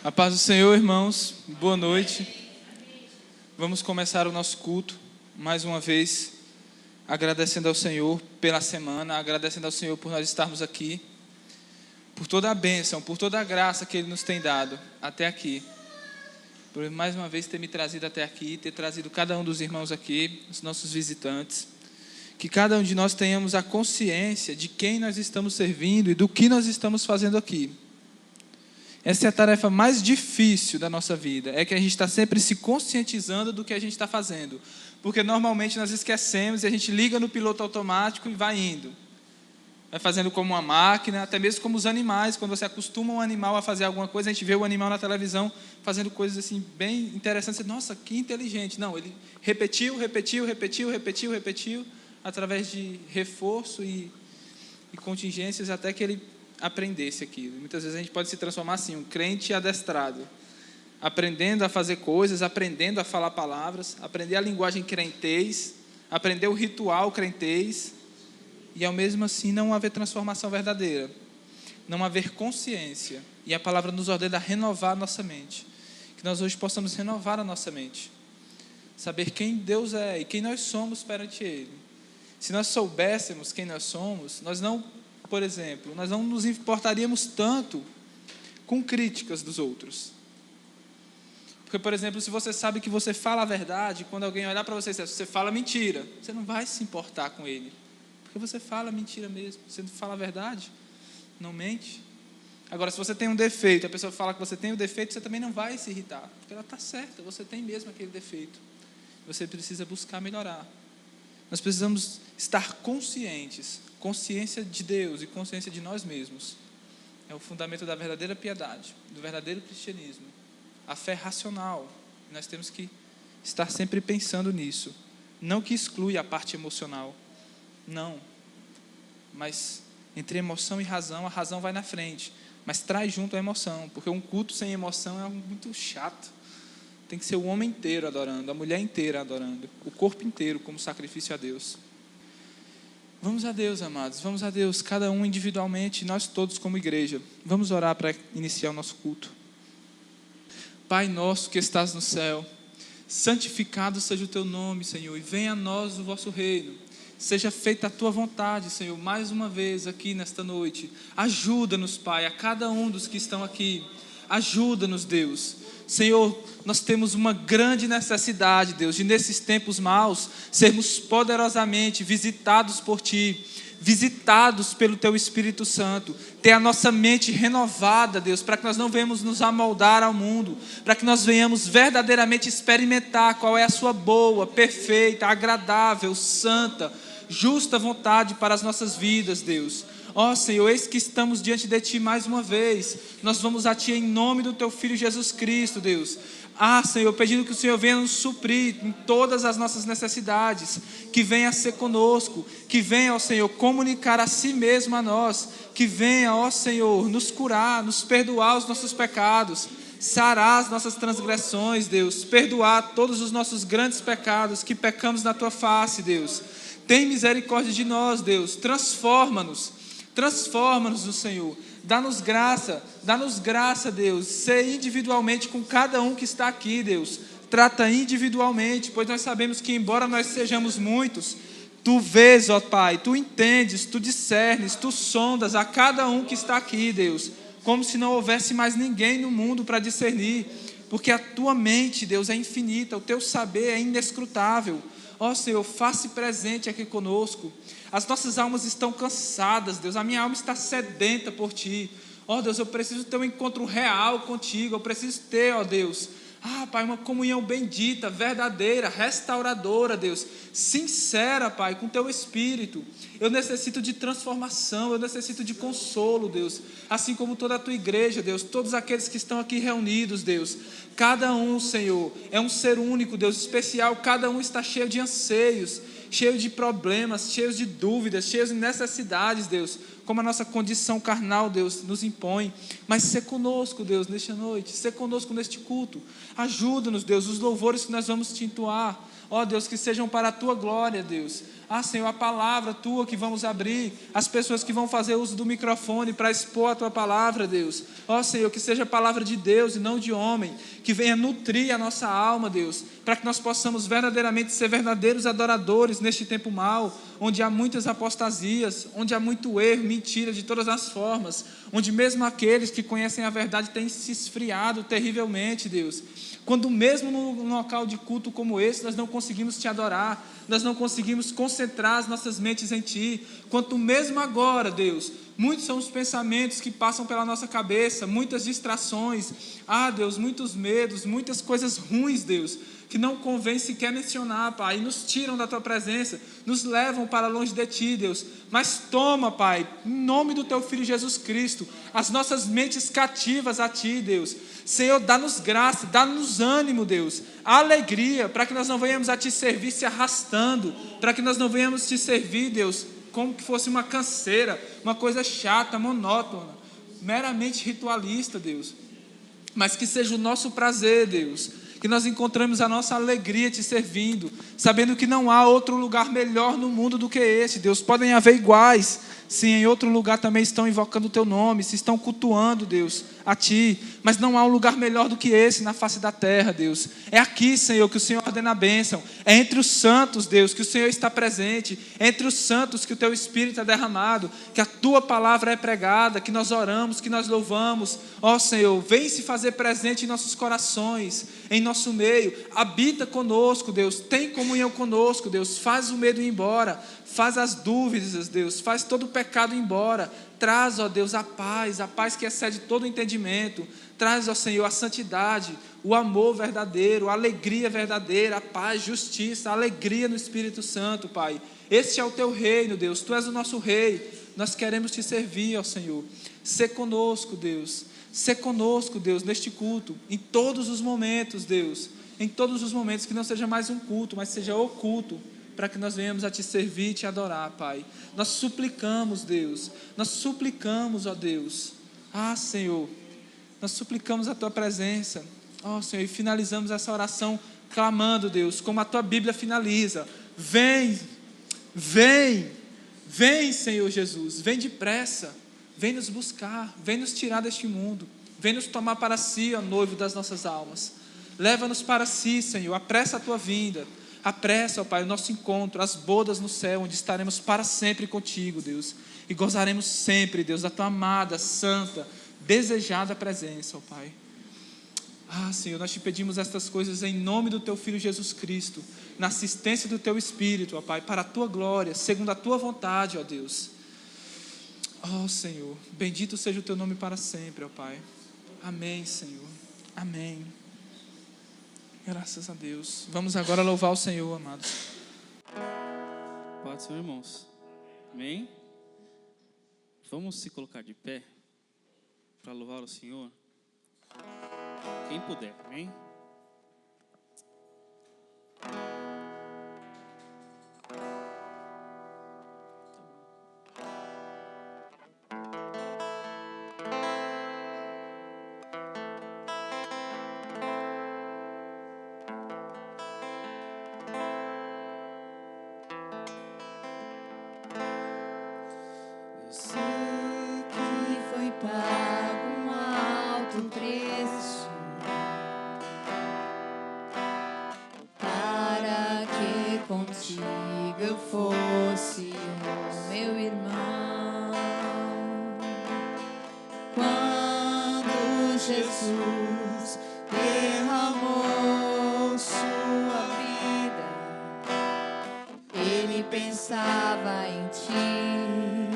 A paz do Senhor, irmãos. Boa noite. Vamos começar o nosso culto, mais uma vez, agradecendo ao Senhor pela semana, agradecendo ao Senhor por nós estarmos aqui, por toda a bênção, por toda a graça que Ele nos tem dado até aqui, por mais uma vez ter me trazido até aqui, ter trazido cada um dos irmãos aqui, os nossos visitantes, que cada um de nós tenhamos a consciência de quem nós estamos servindo e do que nós estamos fazendo aqui. Essa é a tarefa mais difícil da nossa vida, é que a gente está sempre se conscientizando do que a gente está fazendo, porque normalmente nós esquecemos e a gente liga no piloto automático e vai indo, vai fazendo como uma máquina, até mesmo como os animais. Quando você acostuma um animal a fazer alguma coisa, a gente vê o animal na televisão fazendo coisas assim bem interessantes. Nossa, que inteligente. Não, ele repetiu, através de reforço e contingências até que ele aprendesse aquilo. Muitas vezes a gente pode se transformar assim, um crente adestrado, aprendendo a fazer coisas, aprendendo a falar palavras, aprender a linguagem crentez, aprender o ritual crentez, e ao mesmo assim não haver transformação verdadeira, não haver consciência. E a palavra nos ordena a renovar a nossa mente, que nós hoje possamos renovar a nossa mente, saber quem Deus é e quem nós somos perante Ele. Se nós soubéssemos quem nós somos, nós não nos importaríamos tanto com críticas dos outros. Porque, por exemplo, se você sabe que você fala a verdade, quando alguém olhar para você e disser, você fala mentira, você não vai se importar com ele, porque você fala mentira mesmo. Você fala a verdade, não mente. Agora, se você tem um defeito, a pessoa fala que você tem um defeito, você também não vai se irritar, porque ela está certa, você tem mesmo aquele defeito. Você precisa buscar melhorar. Nós precisamos estar conscientes. Consciência de Deus e consciência de nós mesmos é o fundamento da verdadeira piedade, do verdadeiro cristianismo. A fé racional. Nós temos que estar sempre pensando nisso. Não que exclui a parte emocional. Não. Mas entre emoção e razão, a razão vai na frente. Mas traz junto a emoção, porque um culto sem emoção é muito chato. Tem que ser o homem inteiro adorando, a mulher inteira adorando, o corpo inteiro como sacrifício a Deus. Vamos a Deus, amados, vamos a Deus, cada um individualmente, nós todos como igreja. Vamos orar para iniciar o nosso culto. Pai nosso que estás no céu, santificado seja o teu nome, Senhor, e venha a nós o vosso reino. Seja feita a tua vontade, Senhor, mais uma vez aqui nesta noite. Ajuda-nos, Pai, a cada um dos que estão aqui. Ajuda-nos, Deus. Senhor, nós temos uma grande necessidade, Deus, de nesses tempos maus, sermos poderosamente visitados por Ti, visitados pelo Teu Espírito Santo, ter a nossa mente renovada, Deus, para que nós não venhamos nos amoldar ao mundo, para que nós venhamos verdadeiramente experimentar qual é a Sua boa, perfeita, agradável, santa, justa vontade para as nossas vidas, Deus. Ó Senhor, eis que estamos diante de Ti mais uma vez. Nós vamos a Ti em nome do Teu Filho Jesus Cristo, Deus. Senhor, pedindo que o Senhor venha nos suprir em todas as nossas necessidades, que venha ser conosco, que venha, ó Senhor, comunicar a Si mesmo a nós, que venha, ó Senhor, nos curar, nos perdoar os nossos pecados, sarar as nossas transgressões, Deus, perdoar todos os nossos grandes pecados que pecamos na Tua face, Deus. Tem misericórdia de nós, Deus, transforma-nos, Senhor. Dá-nos graça, Deus, ser individualmente com cada um que está aqui, Deus. Trata individualmente, pois nós sabemos que, embora nós sejamos muitos, Tu vês, ó Pai, Tu entendes, Tu discernes, Tu sondas a cada um que está aqui, Deus, como se não houvesse mais ninguém no mundo para discernir, porque a Tua mente, Deus, é infinita, o Teu saber é inescrutável. Ó Senhor, faça-se presente aqui conosco. As nossas almas estão cansadas, Deus. A minha alma está sedenta por Ti. Ó Deus, eu preciso ter um encontro real contigo. Eu preciso ter, ó Deus, Pai, uma comunhão bendita, verdadeira, restauradora, Deus. Sincera, Pai, com Teu Espírito. Eu necessito de transformação, eu necessito de consolo, Deus. Assim como toda a Tua igreja, Deus. Todos aqueles que estão aqui reunidos, Deus. Cada um, Senhor, é um ser único, Deus, especial. Cada um está cheio de anseios, cheio de problemas, cheio de dúvidas, cheio de necessidades, Deus. como a nossa condição carnal, Deus, nos impõe. Mas ser conosco, Deus, nesta noite, ser conosco neste culto. Ajuda-nos, Deus, os louvores que nós vamos te entoar, ó Deus, que sejam para a tua glória, Deus. Senhor, a palavra tua que vamos abrir, as pessoas que vão fazer uso do microfone para expor a tua palavra, Deus. Senhor, que seja a palavra de Deus e não de homem, que venha nutrir a nossa alma, Deus, para que nós possamos verdadeiramente ser verdadeiros adoradores neste tempo mau, onde há muitas apostasias, onde há muito erro, mentira de todas as formas, onde mesmo aqueles que conhecem a verdade têm se esfriado terrivelmente, Deus. Quando mesmo num local de culto como esse, nós não conseguimos te adorar, nós não conseguimos concentrar as nossas mentes em ti, quanto mesmo agora, Deus, muitos são os pensamentos que passam pela nossa cabeça, muitas distrações, Deus, muitos medos, muitas coisas ruins, Deus, que não convém sequer mencionar, Pai, e nos tiram da tua presença, nos levam para longe de ti, Deus. Mas toma, Pai, em nome do teu Filho Jesus Cristo, as nossas mentes cativas a ti, Deus. Senhor, dá-nos graça, dá-nos ânimo, Deus, alegria, para que nós não venhamos a te servir se arrastando, para que nós não venhamos te servir, Deus, como que fosse uma canseira, uma coisa chata, monótona, meramente ritualista, Deus. Mas que seja o nosso prazer, Deus, que nós encontramos a nossa alegria te servindo, sabendo que não há outro lugar melhor no mundo do que esse, Deus. Podem haver iguais, se em outro lugar também estão invocando o teu nome, se estão cultuando, Deus, a ti, mas não há um lugar melhor do que esse na face da terra, Deus. É aqui, Senhor, que o Senhor ordena a bênção, é entre os santos, Deus, que o Senhor está presente, é entre os santos que o teu Espírito é derramado, que a tua palavra é pregada, que nós oramos, que nós louvamos. Senhor, vem se fazer presente em nossos corações, em nosso meio, habita conosco, Deus, tem comunhão conosco, Deus, faz o medo ir embora, faz as dúvidas, Deus, faz todo o pecado embora, traz, Deus, a paz que excede todo o entendimento, traz, Senhor, a santidade, o amor verdadeiro, a alegria verdadeira, a paz, justiça, a alegria no Espírito Santo, Pai. Este é o teu reino, Deus, tu és o nosso rei, nós queremos te servir, Senhor. Sê conosco, Deus, neste culto, em todos os momentos, Deus, em todos os momentos, que não seja mais um culto, mas seja o culto, para que nós venhamos a te servir e te adorar, Pai. Nós suplicamos, Deus, ó Deus, Senhor, nós suplicamos a tua presença, Senhor, e finalizamos essa oração clamando, Deus, como a tua Bíblia finaliza: vem, Senhor Jesus, vem depressa, vem nos buscar, vem nos tirar deste mundo, vem nos tomar para si, noivo das nossas almas. Leva-nos para si, Senhor, apressa a tua vinda, apressa, Pai, o nosso encontro, as bodas no céu, onde estaremos para sempre contigo, Deus, e gozaremos sempre, Deus, da tua amada, santa, desejada presença, Pai. Senhor, nós te pedimos estas coisas em nome do teu Filho Jesus Cristo, na assistência do teu Espírito, Pai, para a tua glória, segundo a tua vontade, Deus. Senhor, bendito seja o teu nome para sempre, Pai. Amém, Senhor. Amém. Graças a Deus. Vamos agora louvar o Senhor, amados. Pode ser, irmãos. Amém? Vamos se colocar de pé para louvar o Senhor. Quem puder, amém? Contigo eu fosse o meu irmão. Quando Jesus derramou sua vida, Ele pensava em ti,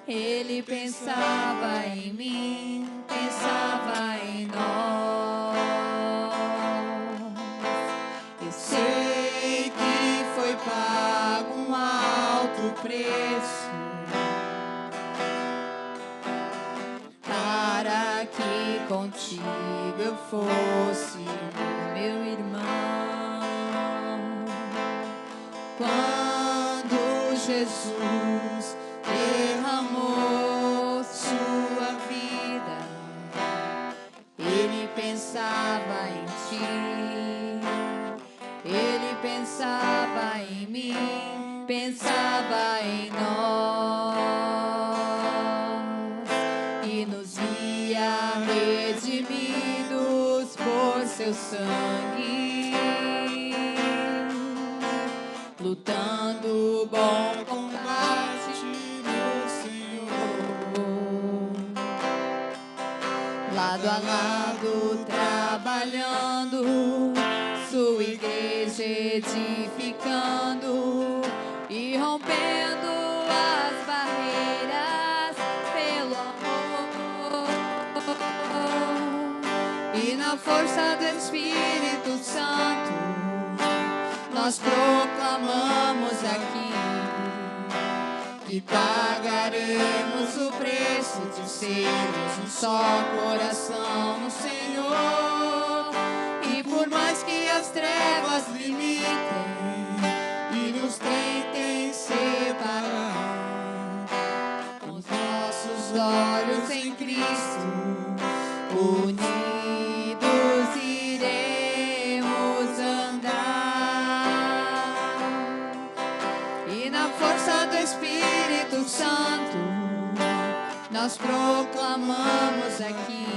Ele pensava em mim, pensava em nós. Eu sei que foi pago um alto preço para que contigo eu fosse o meu irmão. Quando Jesus derramou sua vida, Ele pensava em ti, Ele pensava em mim, pensava em nós e nos via redimidos por seu sangue, lutando o bom combate do Senhor, lado a lado trabalhando, sua igreja edificando e rompendo as barreiras pelo amor. E na força do Espírito Santo nós proclamamos aqui que pagaremos o preço de sermos um só coração no Senhor. E por mais que as trevas limitem e nos tentem separar, com os nossos olhos em Cristo, unidos iremos andar. E na força do Espírito Santo nós proclamamos aqui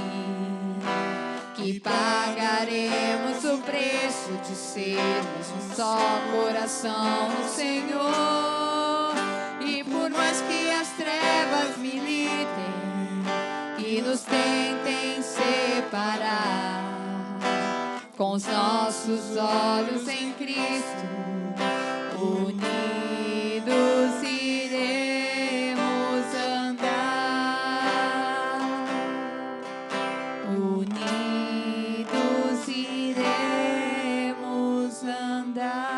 que pagaremos o preço de sermos um só coração no Senhor. E por mais que as trevas militem e nos tentem separar, com os nossos olhos em Cristo, unidos iremos andar, unidos iremos andar.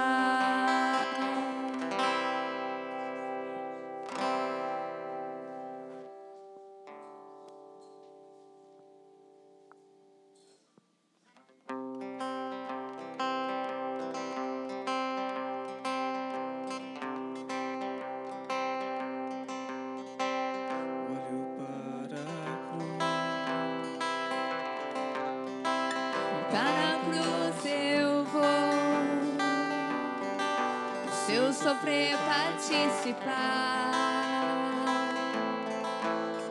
Para a cruz eu vou, o seu sofrer participar,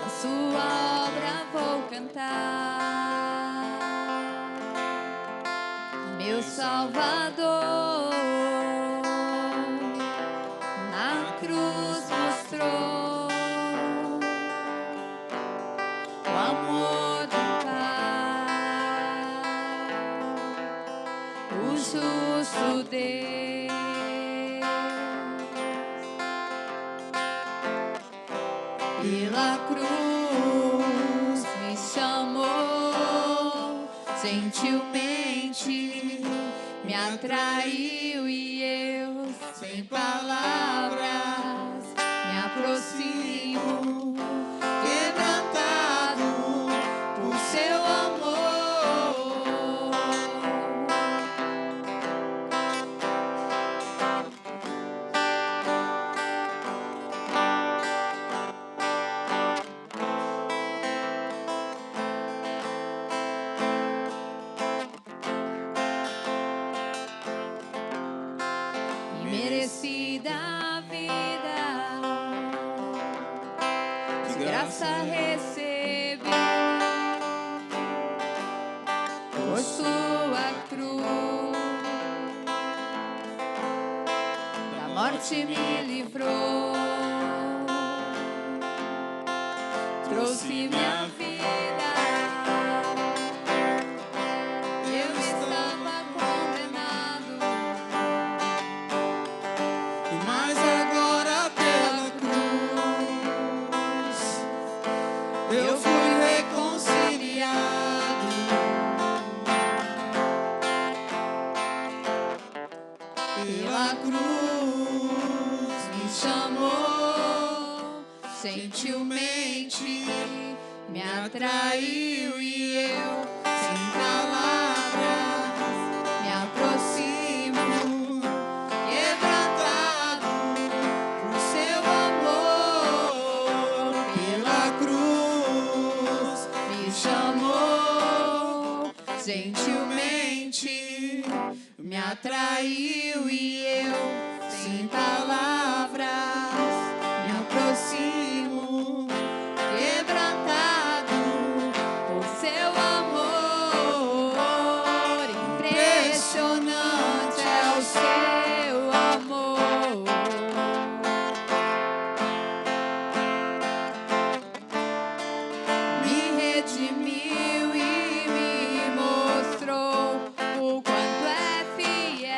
a sua obra vou cantar, meu Salvador na cruz mostrou o amor do Pai, o justo Deus. Pela cruz me chamou, gentilmente me atraiu e eu, sem palavras, me aproximo, quebrantado por seu amor. Merecida a vida, de graça recebi, por sua cruz, da morte me livrou, trouxe minha vida. Eu estava condenado, mas agora pela cruz eu fui reconciliado. Pela cruz me chamou, gentilmente me atraiu e eu, sem palavras, me aproximo, quebrantado por seu amor. gentilmente me atraiu e eu, sem palavras, me aproximo, quebrantado por seu amor. Impressionante é o seu amor. Me redimiu e me mostrou o quanto é fiel.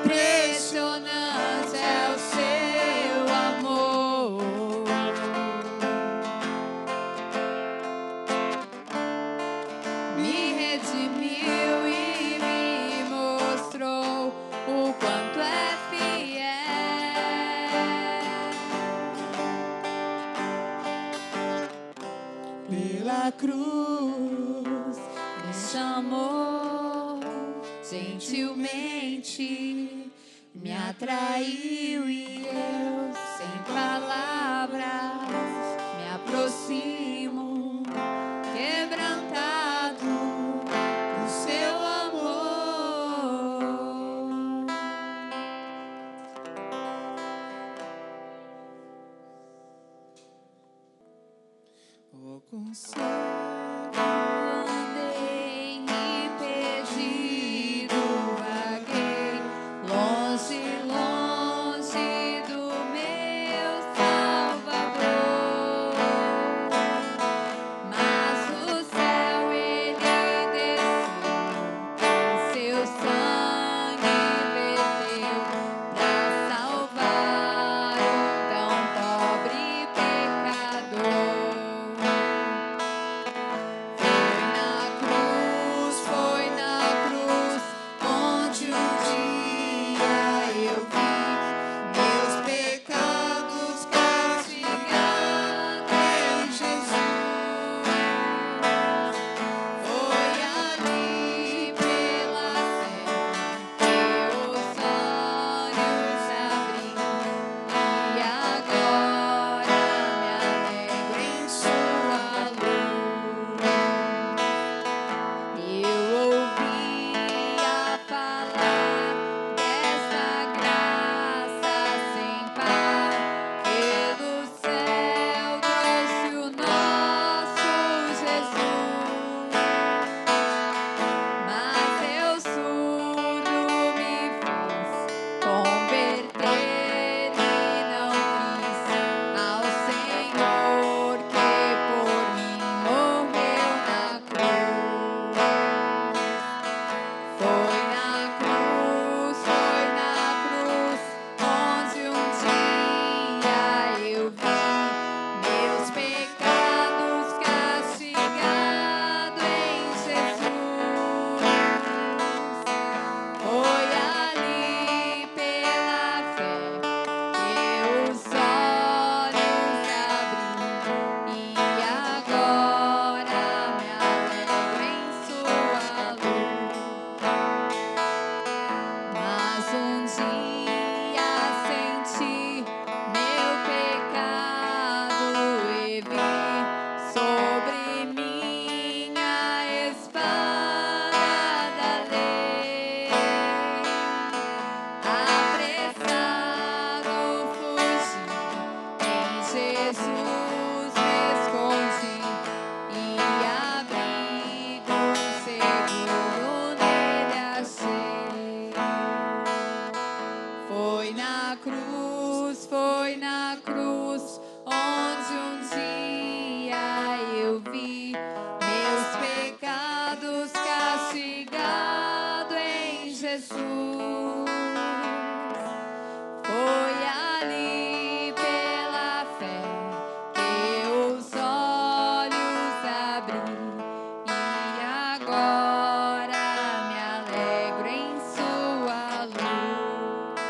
Impressionante é o seu amor. Me redimiu e me mostrou o quanto é fiel. Pela cruz me chamou, gentilmente me atraiu e eu, sem palavras, me aproximo, quebrantado do seu amor. Oh, conselho. Andei impedido, vaguei longe, longe do meu Salvador. Mas do céu ele desceu, seu sangue verteu pra salvar um tão pobre pecador. Foi na cruz, onde um dia eu vi meus pecados castigados em Jesus. Foi ali pela fé que os olhos abri e agora me alegro em sua luz. Eu ouvia falar desta graça sem par, pelo céu trouxe o nosso Jesus. Mas eu surdo me fiz converter e não quis ao Senhor que por mim morreu na cruz. Foi na cruz, onde um dia eu vi meus pecados castigados em Jesus. Foi ali pela fé que os olhos abri e agora me alegro em sua luz. Mas um dia senti meu pecado e vi sobre minha espada da lei. Apressado fugi, em Jesus me escondi e abrigo seguro nele achei. Foi na cruz, onde um dia eu vi meus pecados castigados em Jesus. Foi ali pela fé que os olhos abri e agora me alegro em sua luz.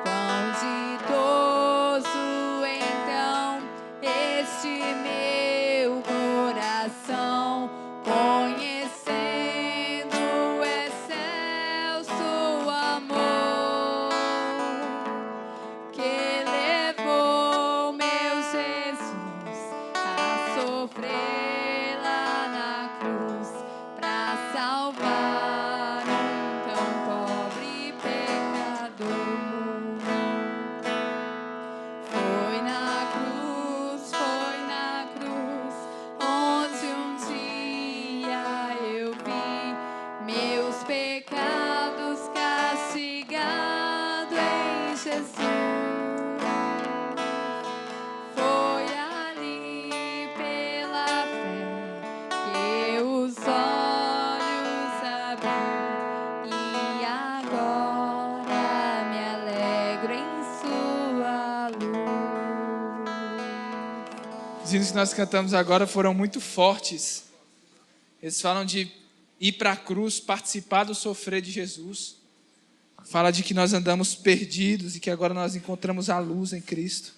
Quão ditoso então este meu coração, conhecendo o excelso amor que levou meu Jesus a Os hinos que nós cantamos agora foram muito fortes. Eles falam de ir para a cruz, participar do sofrer de Jesus. Fala de que nós andamos perdidos e que agora nós encontramos a luz em Cristo.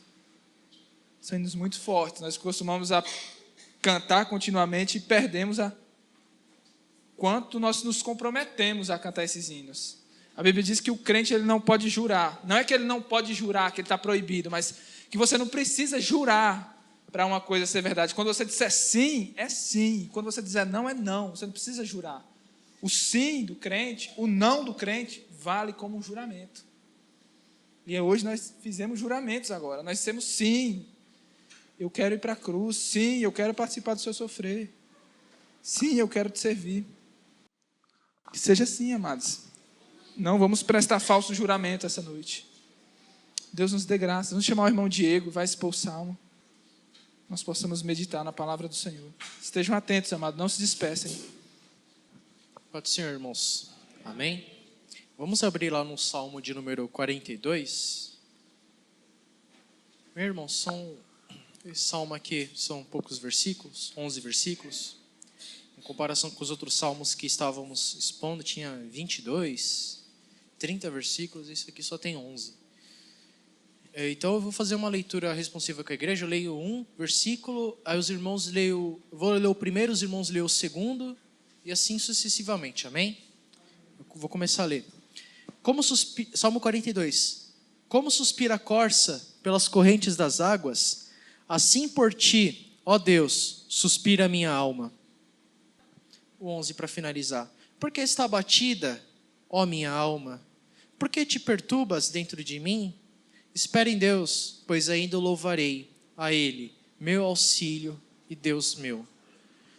São hinos muito fortes. Nós costumamos cantar continuamente e perdemos quanto nós nos comprometemos a cantar esses hinos. A Bíblia diz que o crente ele não pode jurar. Não é que ele não pode jurar, que ele está proibido, mas que você não precisa jurar para uma coisa ser verdade. Quando você disser sim, é sim. Quando você disser não, é não. Você não precisa jurar. O sim do crente, o não do crente, vale como um juramento. E hoje nós fizemos juramentos agora. Nós dissemos sim, eu quero ir para a cruz. Sim, eu quero participar do seu sofrer. Sim, eu quero te servir. Que seja assim, amados. Não vamos prestar falso juramento essa noite. Deus nos dê graça. Vamos chamar o irmão Diego, vai expor o salmo. Nós possamos meditar na palavra do Senhor. Estejam atentos, amados, não se dispersem. Pode ser, irmãos. Amém? Vamos abrir lá no Salmo de número 42. Meu irmão, esse salmo aqui são poucos versículos, 11 versículos. Em comparação com os outros salmos que estávamos expondo, tinha 22, 30 versículos, esse aqui só tem 11. Então eu vou fazer uma leitura responsiva com a igreja, eu leio um versículo, aí os irmãos vou ler o primeiro, os irmãos leem o segundo, e assim sucessivamente, amém? Eu vou começar a ler. Salmo 42. Como suspira a corça pelas correntes das águas, assim por ti, ó Deus, suspira a minha alma. O 11 para finalizar. Porque está abatida, ó minha alma? Por que te perturbas dentro de mim? Espera em Deus, pois ainda o louvarei a Ele, meu auxílio e Deus meu.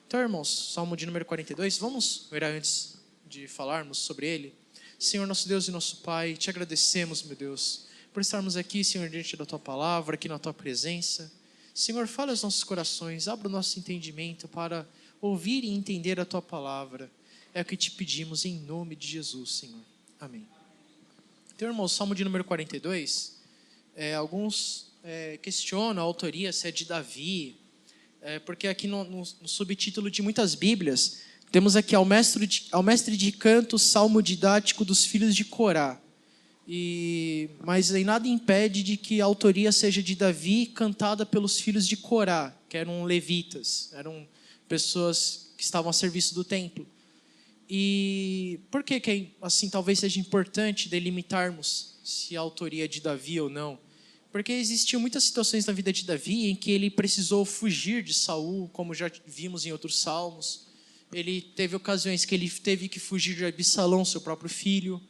Então, irmãos, Salmo de número 42, vamos orar antes de falarmos sobre ele. Senhor, nosso Deus e nosso Pai, te agradecemos, meu Deus, por estarmos aqui, Senhor, diante da Tua palavra, aqui na Tua presença. Senhor, fala aos nossos corações, abra o nosso entendimento para ouvir e entender a Tua palavra. É o que te pedimos em nome de Jesus, Senhor. Amém. Então, irmãos, Salmo de número 42, alguns questionam a autoria, se é de Davi, porque aqui no subtítulo de muitas Bíblias, temos aqui ao mestre de canto, salmo didático dos filhos de Corá. Mas aí nada impede de que a autoria seja de Davi, cantada pelos filhos de Corá, que eram levitas, eram pessoas que estavam a serviço do templo. E por que assim, talvez seja importante delimitarmos se a autoria é de Davi ou não? Porque existiam muitas situações na vida de Davi em que ele precisou fugir de Saul, como já vimos em outros salmos. Ele teve ocasiões que ele teve que fugir de Absalão, seu próprio filho.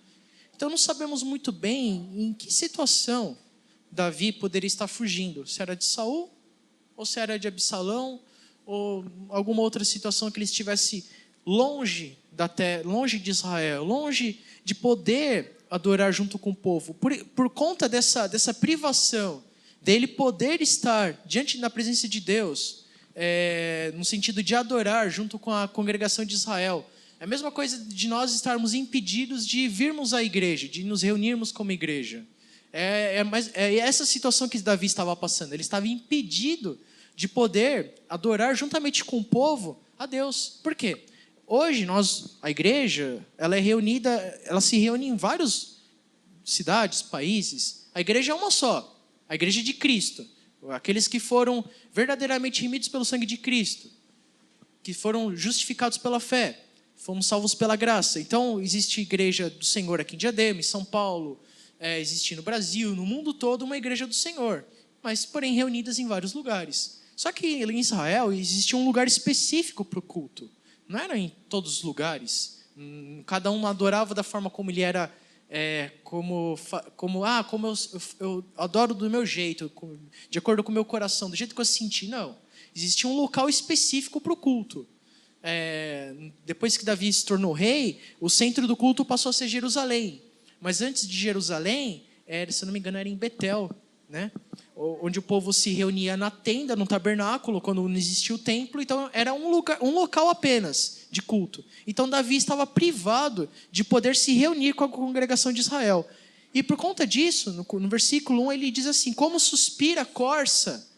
Então não sabemos muito bem em que situação Davi poderia estar fugindo. Se era de Saul, ou se era de Absalão, ou alguma outra situação que ele estivesse longe da terra, longe de Israel, longe de poder adorar junto com o povo. Por conta dessa privação, dele poder estar diante da presença de Deus, no sentido de adorar junto com a congregação de Israel. É a mesma coisa de nós estarmos impedidos de virmos à igreja, de nos reunirmos como igreja. É essa situação que Davi estava passando. Ele estava impedido de poder adorar juntamente com o povo a Deus. Por quê? Hoje, a igreja, ela se reúne em várias cidades, países. A igreja é uma só, a igreja de Cristo. Aqueles que foram verdadeiramente remidos pelo sangue de Cristo, que foram justificados pela fé, fomos salvos pela graça. Então, existe igreja do Senhor aqui em Diadema, em São Paulo, existe no Brasil, no mundo todo, uma igreja do Senhor, mas, porém, reunidas em vários lugares. Só que em Israel existia um lugar específico para o culto. Não era em todos os lugares. Cada um adorava da forma como ele era, como eu adoro do meu jeito, de acordo com o meu coração, do jeito que eu senti. Não. Existia um local específico para o culto. Depois que Davi se tornou rei, o centro do culto passou a ser Jerusalém. Mas antes de Jerusalém, se eu não me engano, era em Betel, né? Onde o povo se reunia na tenda, no tabernáculo, quando não existia o templo. Então era um local apenas de culto. Então Davi estava privado de poder se reunir com a congregação de Israel. E por conta disso, no versículo 1, ele diz assim: como suspira a corça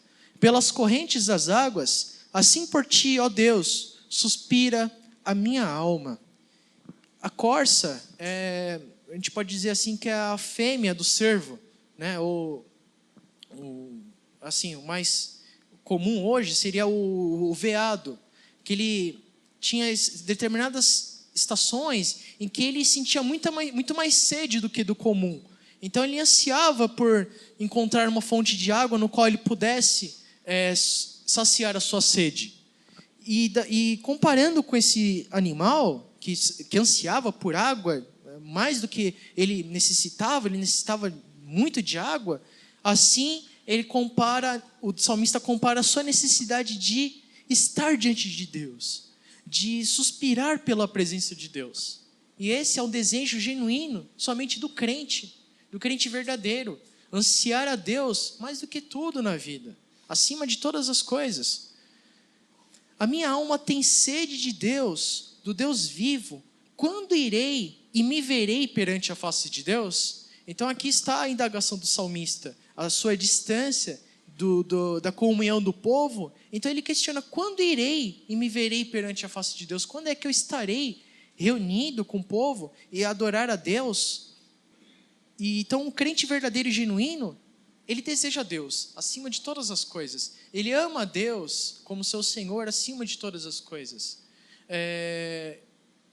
pelas correntes das águas, assim por ti, ó Deus, suspira a minha alma. A corça, a gente pode dizer assim que é a fêmea do cervo, né? Assim, o mais comum hoje seria o veado, que ele tinha determinadas estações em que ele sentia muito mais sede do que do comum. Então ele ansiava por encontrar uma fonte de água no qual ele pudesse saciar a sua sede. E comparando com esse animal que ansiava por água, mais do que ele necessitava muito de água, assim o salmista compara a sua necessidade de estar diante de Deus, de suspirar pela presença de Deus. E esse é o desejo genuíno somente do crente verdadeiro, ansiar a Deus mais do que tudo na vida, acima de todas as coisas. A minha alma tem sede de Deus, do Deus vivo. Quando irei e me verei perante a face de Deus? Então aqui está a indagação do salmista, a sua distância da comunhão do povo. Então ele questiona: quando irei e me verei perante a face de Deus? Quando é que eu estarei reunido com o povo e adorar a Deus? E então um crente verdadeiro e genuíno, ele deseja a Deus acima de todas as coisas. Ele ama a Deus como seu Senhor acima de todas as coisas.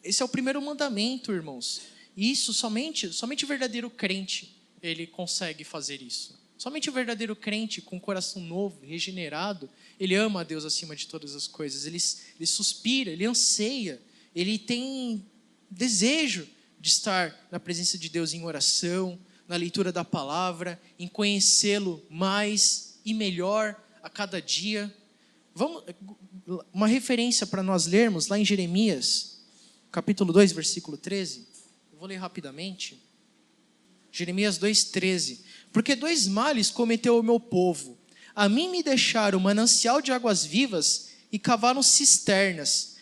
Esse é o primeiro mandamento, irmãos. E isso somente o verdadeiro crente ele consegue fazer isso. Somente o verdadeiro crente com um coração novo, regenerado, ele ama a Deus acima de todas as coisas. Ele suspira, ele anseia, ele tem desejo de estar na presença de Deus em oração, na leitura da palavra, em conhecê-lo mais e melhor a cada dia. Uma referência para nós lermos lá em Jeremias, capítulo 2, versículo 13. Eu vou ler rapidamente. Jeremias 2:13. Porque 2 males cometeu o meu povo. A mim me deixaram manancial de águas vivas e cavaram cisternas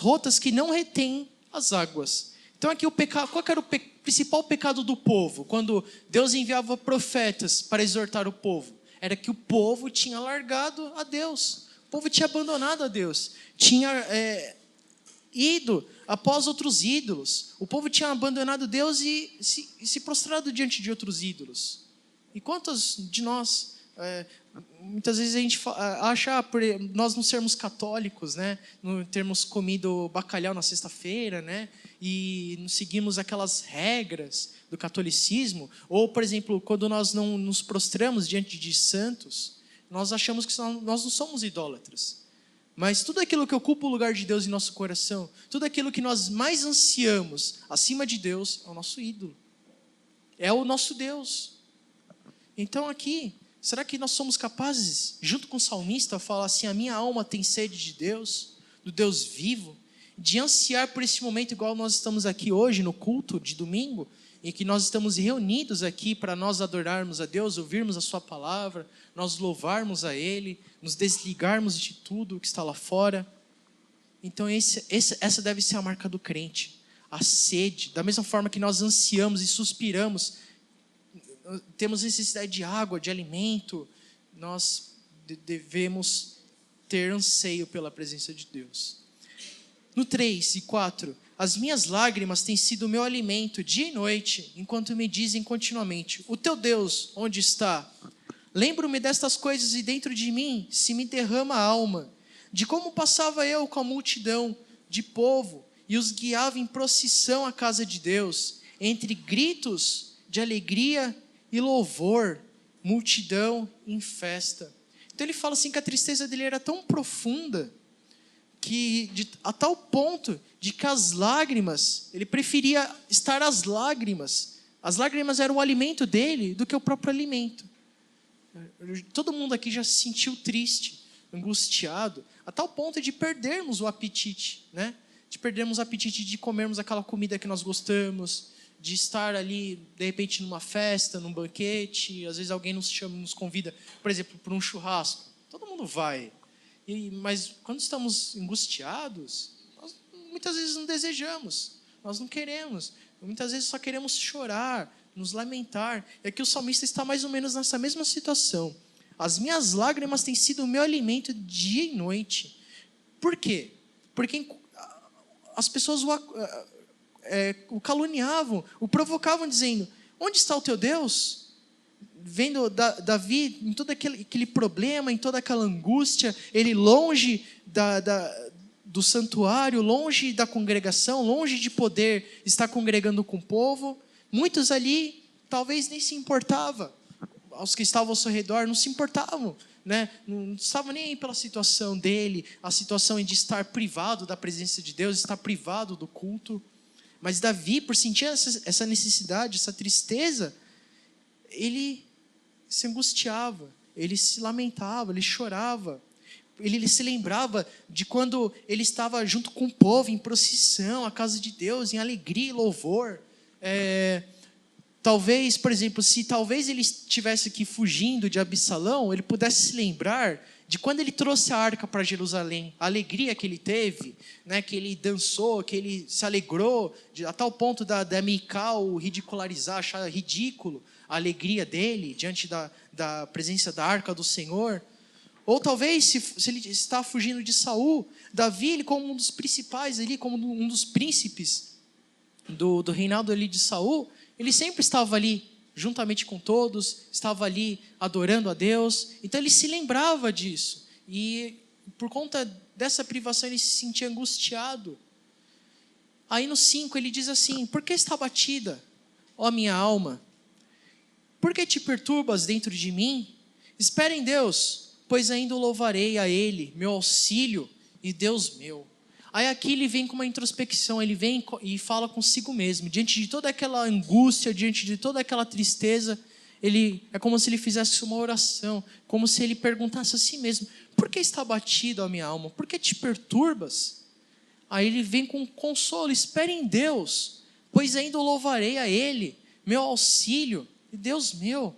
rotas que não retêm as águas. Então aqui qual era o principal pecado do povo? Quando Deus enviava profetas para exortar o povo, era que o povo tinha largado a Deus. O povo tinha abandonado a Deus. Tinha ido após outros ídolos. O povo tinha abandonado Deus e se prostrado diante de outros ídolos. E quantos de nós, muitas vezes a gente acha, por nós não sermos católicos, né, não termos comido bacalhau na sexta-feira, né, e não seguimos aquelas regras do catolicismo, ou, por exemplo, quando nós não nos prostramos diante de santos, nós achamos que nós não somos idólatras. Mas tudo aquilo que ocupa o lugar de Deus em nosso coração, tudo aquilo que nós mais ansiamos acima de Deus, é o nosso ídolo. É o nosso Deus. Então aqui, será que nós somos capazes, junto com o salmista, falar assim: a minha alma tem sede de Deus, do Deus vivo, de ansiar por esse momento igual nós estamos aqui hoje no culto de domingo, em que nós estamos reunidos aqui para nós adorarmos a Deus, ouvirmos a sua palavra, nós louvarmos a Ele, nos desligarmos de tudo que está lá fora. Então essa deve ser a marca do crente, a sede. Da mesma forma que nós ansiamos e suspiramos, temos necessidade de água, de alimento, nós devemos ter anseio pela presença de Deus. No 3 e 4, as minhas lágrimas têm sido o meu alimento dia e noite, enquanto me dizem continuamente: o teu Deus, onde está? Lembro-me destas coisas e dentro de mim se me derrama a alma, de como passava eu com a multidão de povo e os guiava em procissão à casa de Deus, entre gritos de alegria e louvor, multidão em festa. Então ele fala assim que a tristeza dele era tão profunda, a tal ponto de que as lágrimas, ele preferia estar às lágrimas. As lágrimas eram o alimento dele do que o próprio alimento. Todo mundo aqui já se sentiu triste, angustiado, a tal ponto de perdermos o apetite, né? De perdermos o apetite de comermos aquela comida que nós gostamos, de estar ali, de repente, numa festa, num banquete. Às vezes alguém nos chama, nos convida, por exemplo, para um churrasco. Todo mundo vai. Mas quando estamos angustiados, nós muitas vezes não desejamos, nós não queremos. Muitas vezes só queremos chorar, nos lamentar. E aqui o salmista está mais ou menos nessa mesma situação. As minhas lágrimas têm sido o meu alimento dia e noite. Por quê? Porque as pessoas o caluniavam, o provocavam dizendo, onde está o teu Deus? Vendo Davi em todo aquele problema, em toda aquela angústia, ele longe do santuário, longe da congregação, longe de poder estar congregando com o povo. Muitos ali talvez nem se importavam, aos que estavam ao seu redor não se importavam, né? Não estavam nem aí pela situação dele, a situação de estar privado da presença de Deus, estar privado do culto. Mas Davi, por sentir essa necessidade, essa tristeza, ele se angustiava, ele se lamentava, ele chorava. Ele se lembrava de quando ele estava junto com o povo, em procissão, à casa de Deus, em alegria e louvor. Talvez, por exemplo, se talvez ele estivesse aqui fugindo de Absalão, ele pudesse se lembrar de quando ele trouxe a arca para Jerusalém, a alegria que ele teve, né, que ele dançou, que ele se alegrou, a tal ponto da Mical ridicularizar, achar ridículo a alegria dele diante da presença da arca do Senhor. Ou talvez, se ele está fugindo de Saul, Davi, ele como um dos principais ali, como um dos príncipes do reinado ali de Saul, ele sempre estava ali, juntamente com todos, estava ali adorando a Deus. Então ele se lembrava disso. E por conta dessa privação ele se sentia angustiado. Aí no 5 ele diz assim, por que está abatida, ó minha alma? Por que te perturbas dentro de mim? Espera em Deus, pois ainda o louvarei a Ele, meu auxílio e Deus meu. Aí aqui ele vem com uma introspecção, ele vem e fala consigo mesmo. Diante de toda aquela angústia, diante de toda aquela tristeza, é como se ele fizesse uma oração, como se ele perguntasse a si mesmo, por que está abatido a minha alma? Por que te perturbas? Aí ele vem com consolo, espere em Deus, pois ainda o louvarei a Ele, meu auxílio e Deus meu.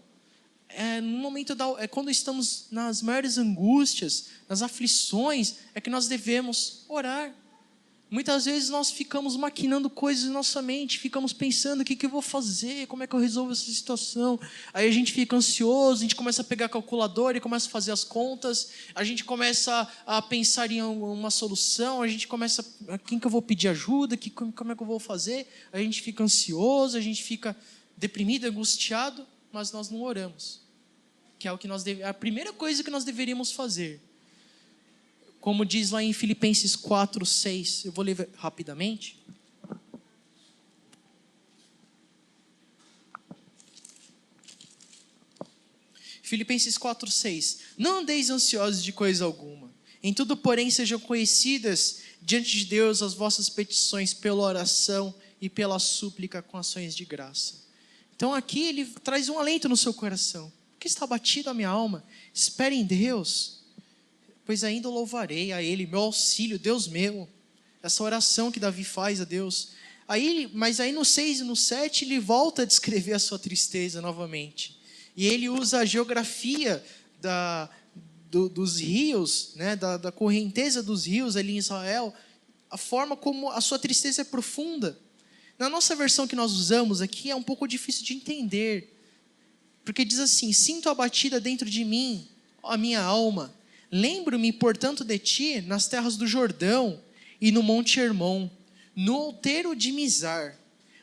No momento quando estamos nas maiores angústias, nas aflições, é que nós devemos orar. Muitas vezes nós ficamos maquinando coisas em nossa mente, ficamos pensando o que eu vou fazer, como é que eu resolvo essa situação. Aí a gente fica ansioso, a gente começa a pegar a calculadora e começa a fazer as contas, a gente começa a pensar em uma solução, a gente começa, quem que eu vou pedir ajuda, como é que eu vou fazer? A gente fica ansioso, a gente fica deprimido, angustiado, mas nós não oramos. Que é a primeira coisa que nós deveríamos fazer. Como diz lá em Filipenses 4:6, eu vou ler rapidamente. Filipenses 4:6. Não andeis ansiosos de coisa alguma. Em tudo, porém, sejam conhecidas diante de Deus as vossas petições pela oração e pela súplica com ações de graça. Então aqui ele traz um alento no seu coração. Por que está abatido a minha alma? Espere em Deus, pois ainda o louvarei a Ele, meu auxílio, Deus meu. Essa oração que Davi faz a Deus. Mas aí no 6 e no 7 ele volta a descrever a sua tristeza novamente. E ele usa a geografia dos rios, né, da correnteza dos rios ali em Israel, a forma como a sua tristeza é profunda. Na nossa versão que nós usamos aqui é um pouco difícil de entender, porque diz assim, sinto abatida dentro de mim, ó minha alma, lembro-me, portanto, de ti nas terras do Jordão e no Monte Hermon, no outeiro de Mizar.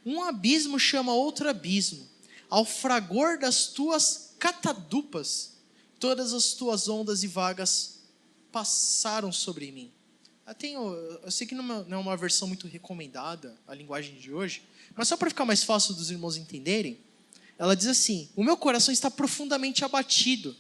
Um abismo chama outro abismo, ao fragor das tuas catadupas, todas as tuas ondas e vagas passaram sobre mim. Eu sei que não é uma versão muito recomendada, a linguagem de hoje, mas só para ficar mais fácil dos irmãos entenderem, ela diz assim, o meu coração está profundamente abatido.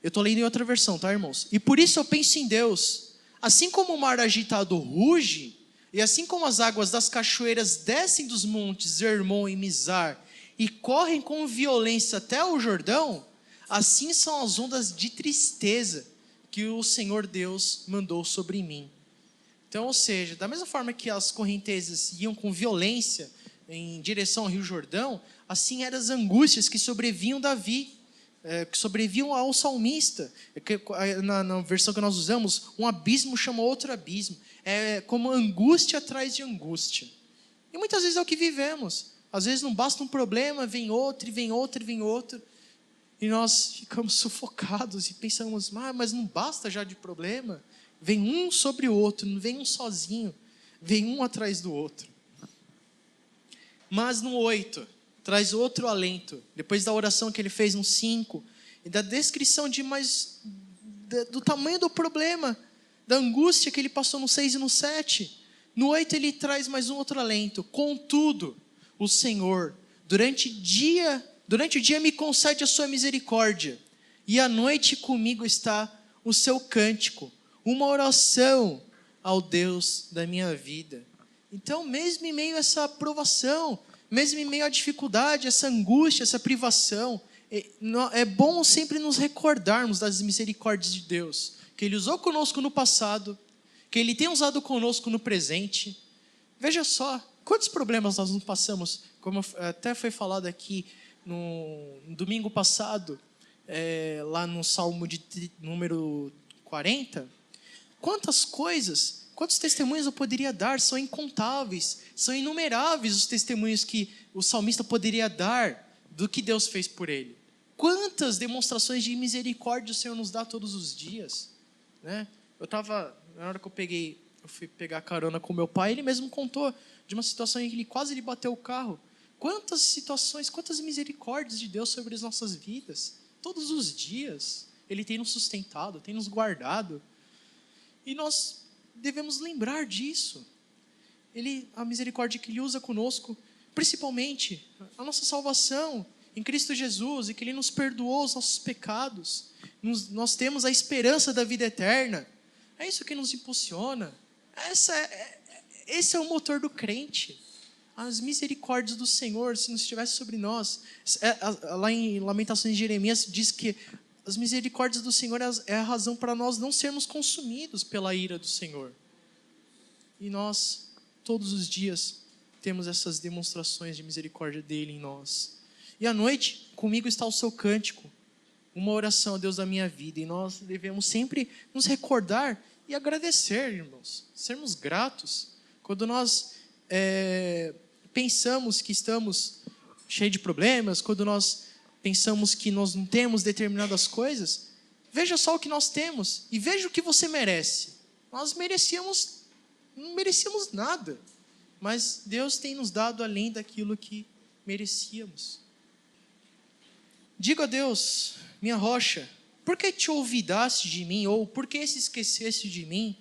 Eu estou lendo em outra versão, tá, irmãos? E por isso eu penso em Deus. Assim como o mar agitado ruge, e assim como as águas das cachoeiras descem dos montes Hermon e Mizar, e correm com violência até o Jordão, assim são as ondas de tristeza que o Senhor Deus mandou sobre mim. Então, ou seja, da mesma forma que as correntezas iam com violência em direção ao Rio Jordão, assim eram as angústias que sobrevinham Davi, que sobreviam ao salmista. Na versão que nós usamos, um abismo chama outro abismo. É como angústia atrás de angústia. E muitas vezes é o que vivemos. Às vezes não basta um problema, vem outro, e vem outro, e vem outro. E nós ficamos sufocados e pensamos, mas não basta já de problema? Vem um sobre o outro, não vem um sozinho, vem um atrás do outro. Mas no 8, traz outro alento. Depois da oração que ele fez no 5, e da descrição do tamanho do problema, da angústia que ele passou no 6 e no 7. No 8 ele traz mais um outro alento. Contudo, o Senhor, durante o dia me concede a sua misericórdia, e à noite comigo está o seu cântico, uma oração ao Deus da minha vida. Então, mesmo em meio a essa provação, mesmo em meio à dificuldade, essa angústia, essa privação, é bom sempre nos recordarmos das misericórdias de Deus, que Ele usou conosco no passado, que Ele tem usado conosco no presente. Veja só, quantos problemas nós não passamos, como até foi falado aqui no domingo passado, lá no Salmo número 40, quantos testemunhos eu poderia dar? São incontáveis, são inumeráveis os testemunhos que o salmista poderia dar do que Deus fez por ele. Quantas demonstrações de misericórdia o Senhor nos dá todos os dias, né? Na hora que eu fui pegar carona com meu pai, ele mesmo contou de uma situação em que ele quase bateu o carro. Quantas situações, quantas misericórdias de Deus sobre as nossas vidas. Todos os dias, Ele tem nos sustentado, tem nos guardado. E nós devemos lembrar disso. A misericórdia que Ele usa conosco, principalmente a nossa salvação em Cristo Jesus, e que Ele nos perdoou os nossos pecados. Nós temos a esperança da vida eterna. É isso que nos impulsiona. Esse é o motor do crente. As misericórdias do Senhor, se não estivesse sobre nós. Lá em Lamentações de Jeremias diz que as misericórdias do Senhor é a razão para nós não sermos consumidos pela ira do Senhor. E nós, todos os dias, temos essas demonstrações de misericórdia dele em nós. E à noite, comigo está o seu cântico, uma oração a Deus da minha vida. E nós devemos sempre nos recordar e agradecer, irmãos, sermos gratos. Quando nós pensamos que estamos cheios de problemas, quando nós pensamos que nós não temos determinadas coisas, veja só o que nós temos e veja o que você merece. Nós não merecíamos nada, mas Deus tem nos dado além daquilo que merecíamos. Digo a Deus, minha rocha, por que te olvidaste de mim, ou por que se esqueceste de mim?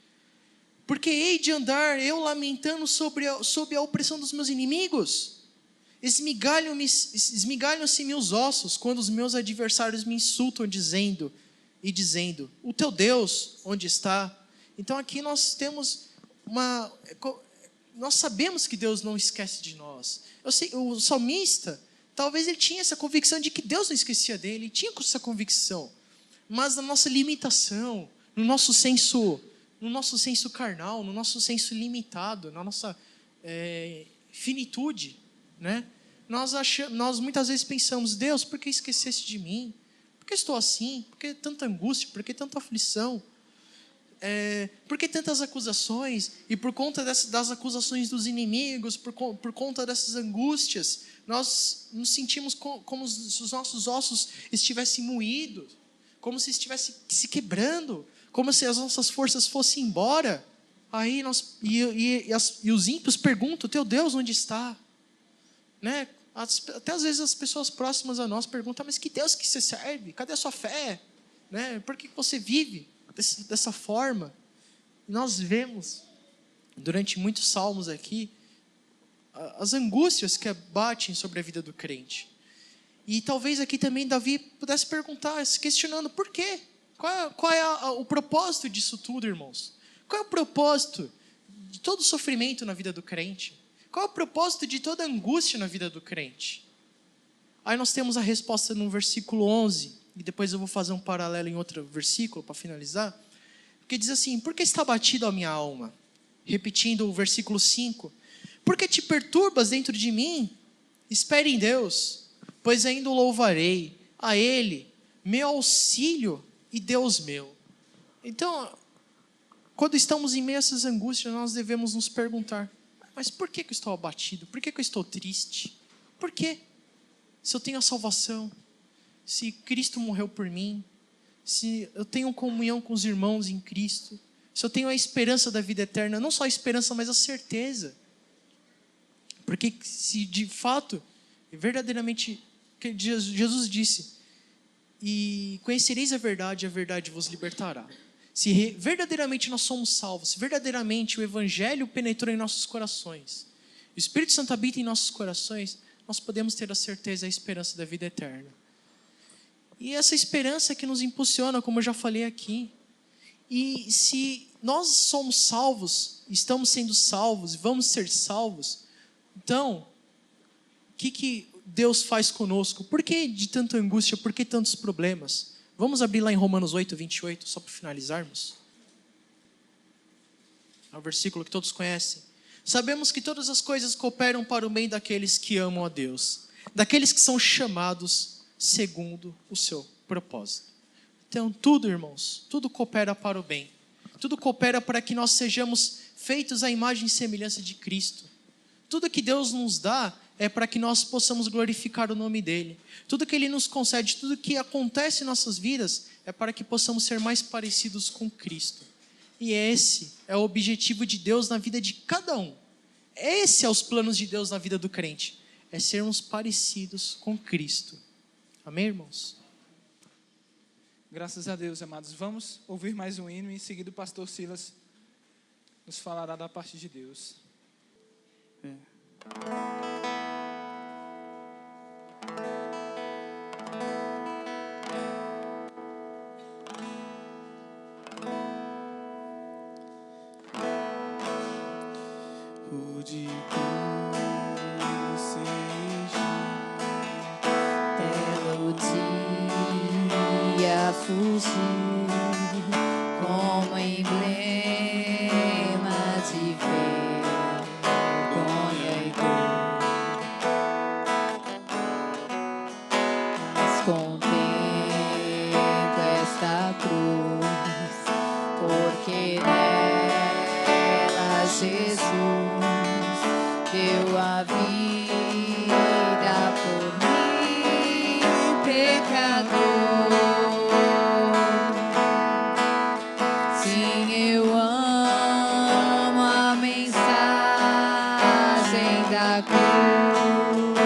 Porque hei de andar eu lamentando sob a opressão dos meus inimigos? Esmigalham-se meus ossos quando os meus adversários me insultam, dizendo, o teu Deus, onde está? Então aqui nós temos nós sabemos que Deus não esquece de nós. O salmista, talvez ele tinha essa convicção de que Deus não esquecia dele, ele tinha essa convicção, mas na nossa limitação, no nosso senso carnal, no nosso senso limitado, na nossa finitude, né? Nós muitas vezes pensamos, Deus, por que esqueceste de mim? Por que estou assim? Por que tanta angústia? Por que tanta aflição? Por que tantas acusações? E por conta das acusações dos inimigos, por conta dessas angústias, nós nos sentimos como se os nossos ossos estivessem moídos, como se estivesse se quebrando, como se as nossas forças fossem embora. Aí os ímpios perguntam, teu Deus onde está? Né? Até às vezes as pessoas próximas a nós perguntam, mas que Deus que você serve? Cadê a sua fé? Né? Por que você vive dessa forma? E nós vemos, durante muitos salmos aqui, as angústias que batem sobre a vida do crente. E talvez aqui também Davi pudesse perguntar, se questionando, por quê? Qual é o propósito disso tudo, irmãos? Qual é o propósito de todo sofrimento na vida do crente? Qual é o propósito de toda angústia na vida do crente? Aí nós temos a resposta no versículo 11, e depois eu vou fazer um paralelo em outro versículo para finalizar, porque diz assim, por que está abatido a minha alma? Repetindo o versículo 5, por que te perturbas dentro de mim? Espere em Deus, pois ainda o louvarei, a Ele, meu auxílio e Deus meu. Então, quando estamos em meio a essas angústias, nós devemos nos perguntar, mas por que eu estou abatido? Por que eu estou triste? Por quê? Se eu tenho a salvação, se Cristo morreu por mim, se eu tenho comunhão com os irmãos em Cristo, se eu tenho a esperança da vida eterna, não só a esperança, mas a certeza. Porque se de fato, verdadeiramente, que Jesus disse, e conhecereis a verdade vos libertará. Se verdadeiramente nós somos salvos, se verdadeiramente o Evangelho penetrou em nossos corações, o Espírito Santo habita em nossos corações, nós podemos ter a certeza e a esperança da vida eterna. E essa esperança que nos impulsiona, como eu já falei aqui. E se nós somos salvos, estamos sendo salvos e vamos ser salvos, então, o que Deus faz conosco? Por que de tanta angústia? Por que tantos problemas? Vamos abrir lá em Romanos 8, 28, só para finalizarmos. É um versículo que todos conhecem. Sabemos que todas as coisas cooperam para o bem daqueles que amam a Deus, daqueles que são chamados segundo o seu propósito. Então, tudo, irmãos, tudo coopera para o bem. Tudo coopera para que nós sejamos feitos à imagem e semelhança de Cristo. Tudo que Deus nos dá é para que nós possamos glorificar o nome dEle. Tudo que Ele nos concede, tudo que acontece em nossas vidas é para que possamos ser mais parecidos com Cristo. E esse é o objetivo de Deus na vida de cada um. Esse é os planos de Deus na vida do crente. É sermos parecidos com Cristo. Amém, irmãos? Graças a Deus, amados. Vamos ouvir mais um hino e em seguida o pastor Silas nos falará da parte de Deus. Rude puro seja Belo dia fugir como emblema de vergonha e dor, mas contempla esta cruz, porque nela Jesus deu a vida por mim, pecador. Sim, eu amo a mensagem da cruz,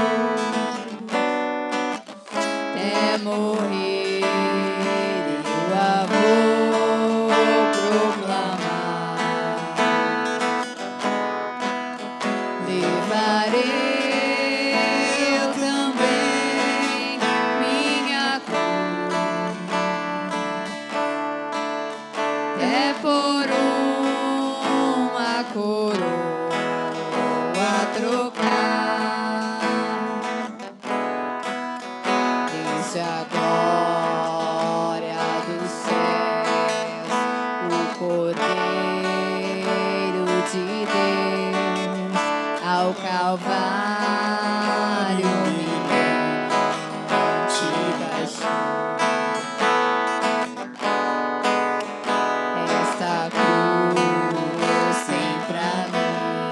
até morrer eu a vou proclamar. Levarei eu também minha cruz, até por uma coroa trocar. Desde a glória dos céus, o Cordeiro de Deus ao Calvário humilhante baixou. Esta cruz tem pra mim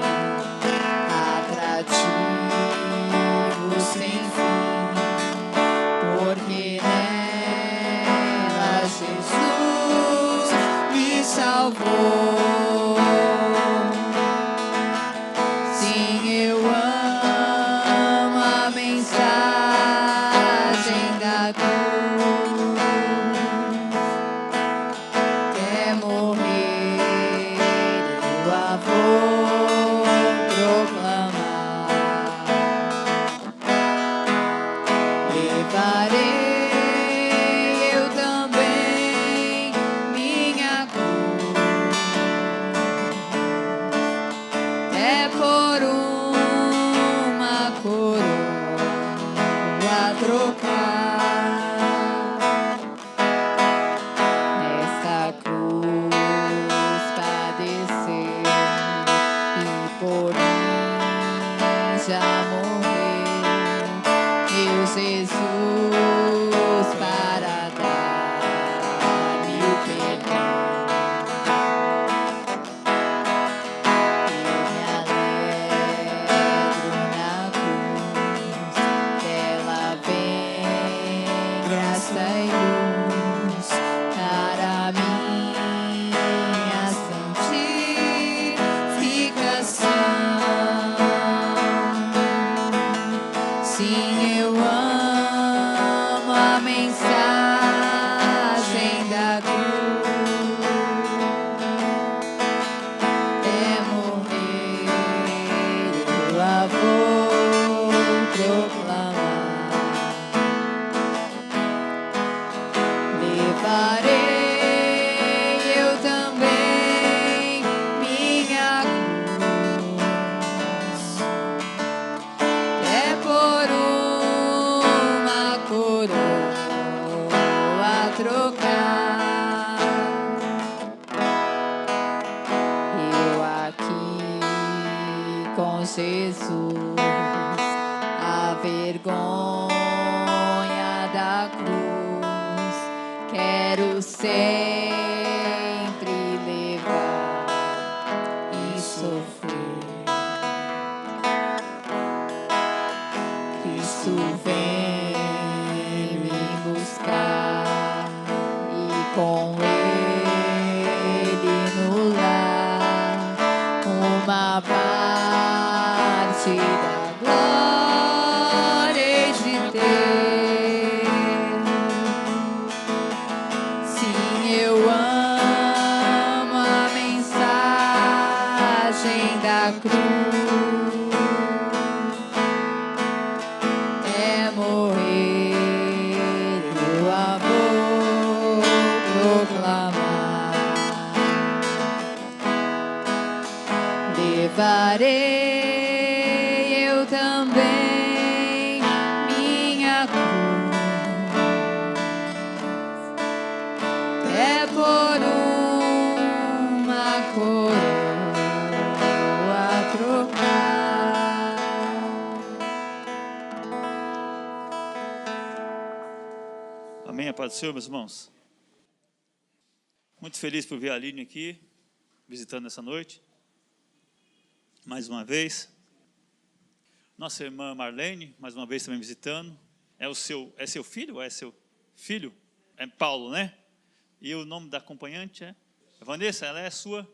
atrativos sem fim, porque nela Jesus me salvou. Sim, eu amo a mensagem da cruz, até morrer eu a vou proclamar. Levarei eu também minha cruz, Jesus, a vergonha da cruz, quero sempre levar e sofrer. Cristo vem me buscar e com Ele no lar uma parte da glória hei de ter. Sim, eu amo a mensagem da cruz. É morrer o amor proclamar. Levarei eu também minha cruz, é por uma coroa trocar. Amém, a paz do Senhor, meus irmãos. Muito feliz por ver a Aline aqui, visitando essa noite. Mais uma vez. Nossa irmã Marlene, mais uma vez também visitando. É seu filho ou é seu filho? É Paulo, né? E o nome da acompanhante é? Vanessa, ela é sua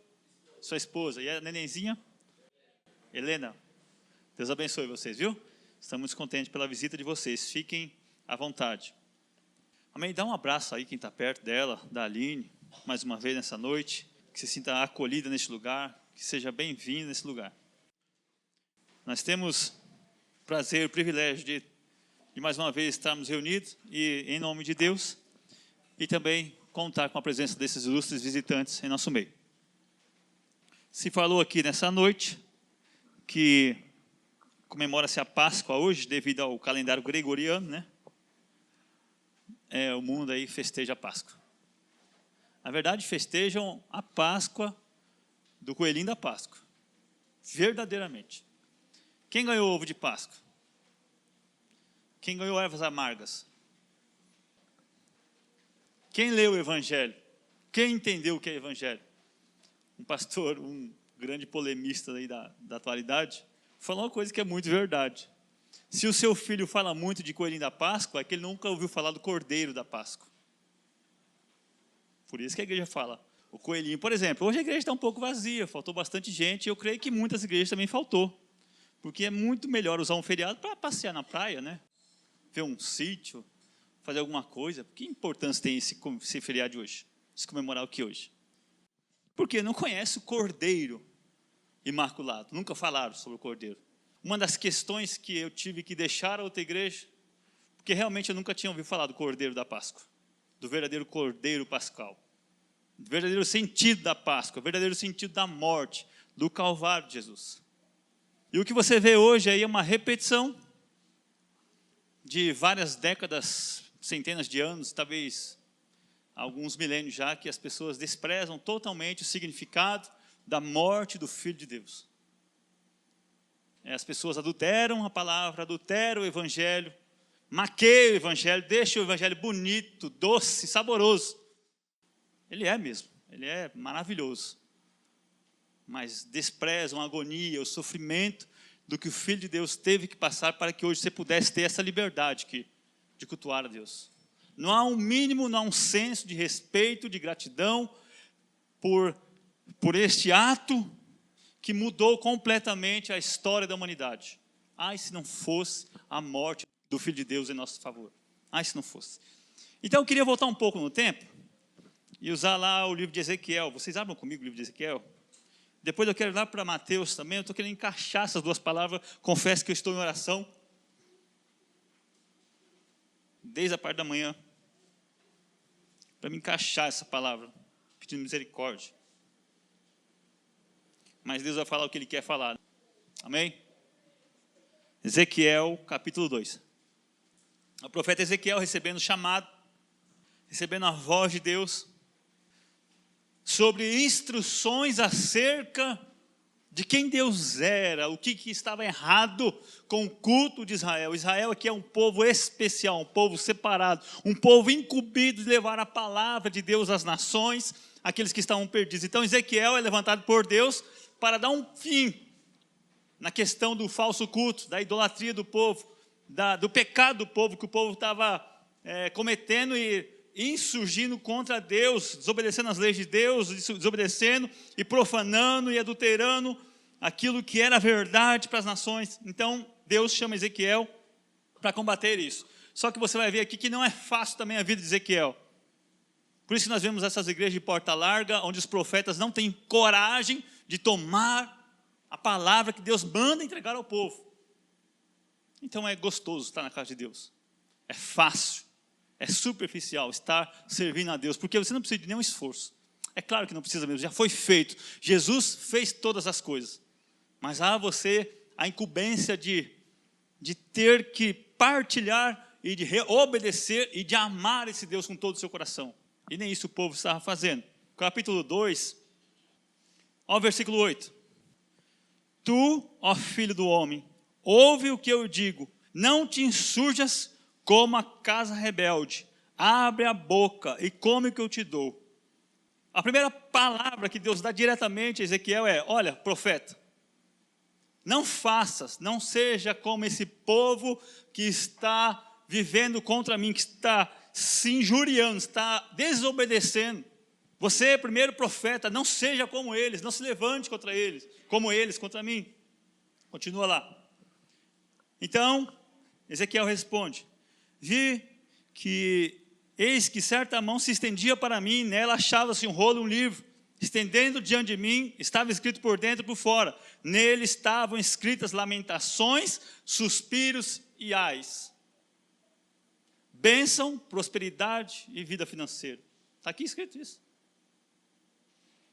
esposa. E a nenenzinha? Helena. Deus abençoe vocês, viu? Estamos muito contentes pela visita de vocês. Fiquem à vontade. Amém? Dá um abraço aí quem está perto dela, da Aline, mais uma vez nessa noite. Que se sinta acolhida neste lugar, que seja bem-vinda nesse lugar. Nós temos prazer, o privilégio de mais uma vez estarmos reunidos e em nome de Deus e também contar com a presença desses ilustres visitantes em nosso meio. Se falou aqui nessa noite que comemora-se a Páscoa hoje devido ao calendário gregoriano, né? O mundo aí festeja a Páscoa. Na verdade, festejam a Páscoa do coelhinho da Páscoa. Verdadeiramente. Quem ganhou ovo de Páscoa? Quem ganhou ervas amargas? Quem leu o Evangelho? Quem entendeu o que é Evangelho? Um pastor, um grande polemista aí da atualidade, falou uma coisa que é muito verdade. Se o seu filho fala muito de coelhinho da Páscoa, é que ele nunca ouviu falar do cordeiro da Páscoa. Por isso que a igreja fala, o coelhinho, por exemplo, hoje a igreja está um pouco vazia, faltou bastante gente, e eu creio que muitas igrejas também faltou. Porque é muito melhor usar um feriado para passear na praia, né? Ver um sítio, fazer alguma coisa. Que importância tem esse feriado de hoje? Se comemorar o que hoje? Porque não conhece o Cordeiro Imaculado. Nunca falaram sobre o Cordeiro. Uma das questões que eu tive que deixar a outra igreja, porque realmente eu nunca tinha ouvido falar do Cordeiro da Páscoa, do verdadeiro Cordeiro Pascal, do verdadeiro sentido da Páscoa, o verdadeiro sentido da morte, do Calvário de Jesus. E o que você vê hoje aí é uma repetição de várias décadas, centenas de anos, talvez alguns milênios já, que as pessoas desprezam totalmente o significado da morte do Filho de Deus. As pessoas adulteram a palavra, adulteram o Evangelho, maqueiam o Evangelho, deixam o Evangelho bonito, doce, saboroso. Ele é mesmo, ele é maravilhoso. Mas desprezam a agonia, o sofrimento do que o Filho de Deus teve que passar para que hoje você pudesse ter essa liberdade de cultuar a Deus. Não há um mínimo, não há um senso de respeito, de gratidão por este ato que mudou completamente a história da humanidade. Ai, se não fosse a morte do Filho de Deus em nosso favor. Ai, se não fosse. Então eu queria voltar um pouco no tempo e usar lá o livro de Ezequiel. Vocês abram comigo o livro de Ezequiel? Depois eu quero ir lá para Mateus também. Eu estou querendo encaixar essas duas palavras. Confesso que eu estou em oração desde a parte da manhã para me encaixar essa palavra, pedindo misericórdia. Mas Deus vai falar o que Ele quer falar. Amém? Ezequiel, capítulo 2. O profeta Ezequiel recebendo o chamado, recebendo a voz de Deus, sobre instruções acerca de quem Deus era, o que estava errado com o culto de Israel. Israel aqui é um povo especial, um povo separado, um povo incumbido de levar a palavra de Deus às nações, aqueles que estavam perdidos. Então Ezequiel é levantado por Deus para dar um fim na questão do falso culto, da idolatria do povo, do pecado do povo, que o povo estava cometendo e insurgindo contra Deus, desobedecendo as leis de Deus, desobedecendo e profanando e adulterando aquilo que era verdade para as nações. Então Deus chama Ezequiel para combater isso. Só que você vai ver aqui que não é fácil também a vida de Ezequiel. Por isso que nós vemos essas igrejas de porta larga, onde os profetas não têm coragem de tomar a palavra que Deus manda entregar ao povo. Então é gostoso estar na casa de Deus. É fácil, é superficial estar servindo a Deus, porque você não precisa de nenhum esforço. É claro que não precisa mesmo, já foi feito. Jesus fez todas as coisas. Mas há você a incumbência de ter que partilhar e de obedecer e de amar esse Deus com todo o seu coração. E nem isso o povo estava fazendo. Capítulo 2, ao versículo 8. Tu, ó filho do homem, ouve o que eu digo, não te insurjas como a casa rebelde, abre a boca e come o que eu te dou. A primeira palavra que Deus dá diretamente a Ezequiel é: olha, profeta, não faças, não seja como esse povo que está vivendo contra mim, que está se injuriando, está desobedecendo. Você, primeiro profeta, não seja como eles, não se levante contra eles, como eles contra mim. Continua lá. Então, Ezequiel responde: vi que, eis que certa mão se estendia para mim, nela achava-se um rolo, um livro, estendendo diante de mim, estava escrito por dentro e por fora. Nele estavam escritas lamentações, suspiros e ais. Bênção, prosperidade e vida financeira. Está aqui escrito isso.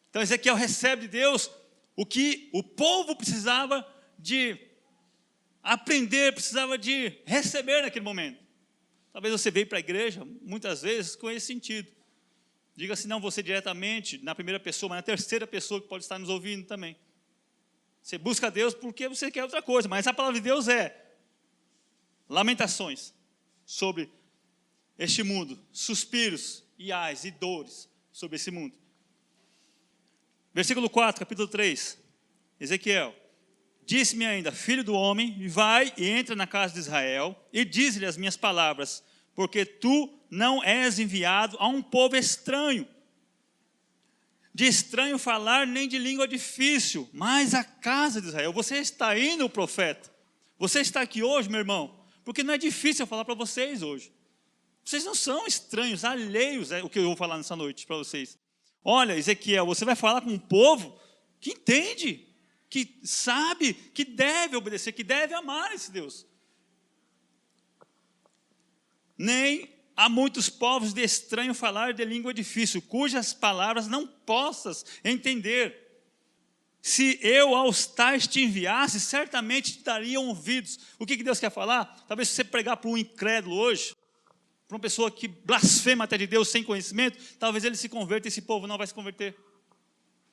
Então Ezequiel recebe de Deus o que o povo precisava de aprender, precisava de receber naquele momento. Talvez você veio para a igreja, muitas vezes, com esse sentido. Diga se não você diretamente, na primeira pessoa, mas na terceira pessoa que pode estar nos ouvindo também. Você busca a Deus porque você quer outra coisa, mas a palavra de Deus é lamentações sobre este mundo, suspiros e ais e dores sobre esse mundo. Versículo 4, capítulo 3, Ezequiel: disse-me ainda, filho do homem, vai e entra na casa de Israel e diz-lhe as minhas palavras, porque tu não és enviado a um povo estranho, de estranho falar nem de língua difícil, mas a casa de Israel. Você está indo, profeta, você está aqui hoje, meu irmão, porque não é difícil eu falar para vocês hoje. Vocês não são estranhos, alheios, é o que eu vou falar nessa noite para vocês. Olha, Ezequiel, você vai falar com um povo que entende, que sabe, que deve obedecer, que deve amar esse Deus. Nem há muitos povos de estranho falar de língua difícil, cujas palavras não possas entender. Se eu aos tais te enviasse, certamente te dariam ouvidos. O que Deus quer falar? Talvez se você pregar para um incrédulo hoje, para uma pessoa que blasfema até de Deus sem conhecimento, talvez ele se converta e esse povo não vai se converter.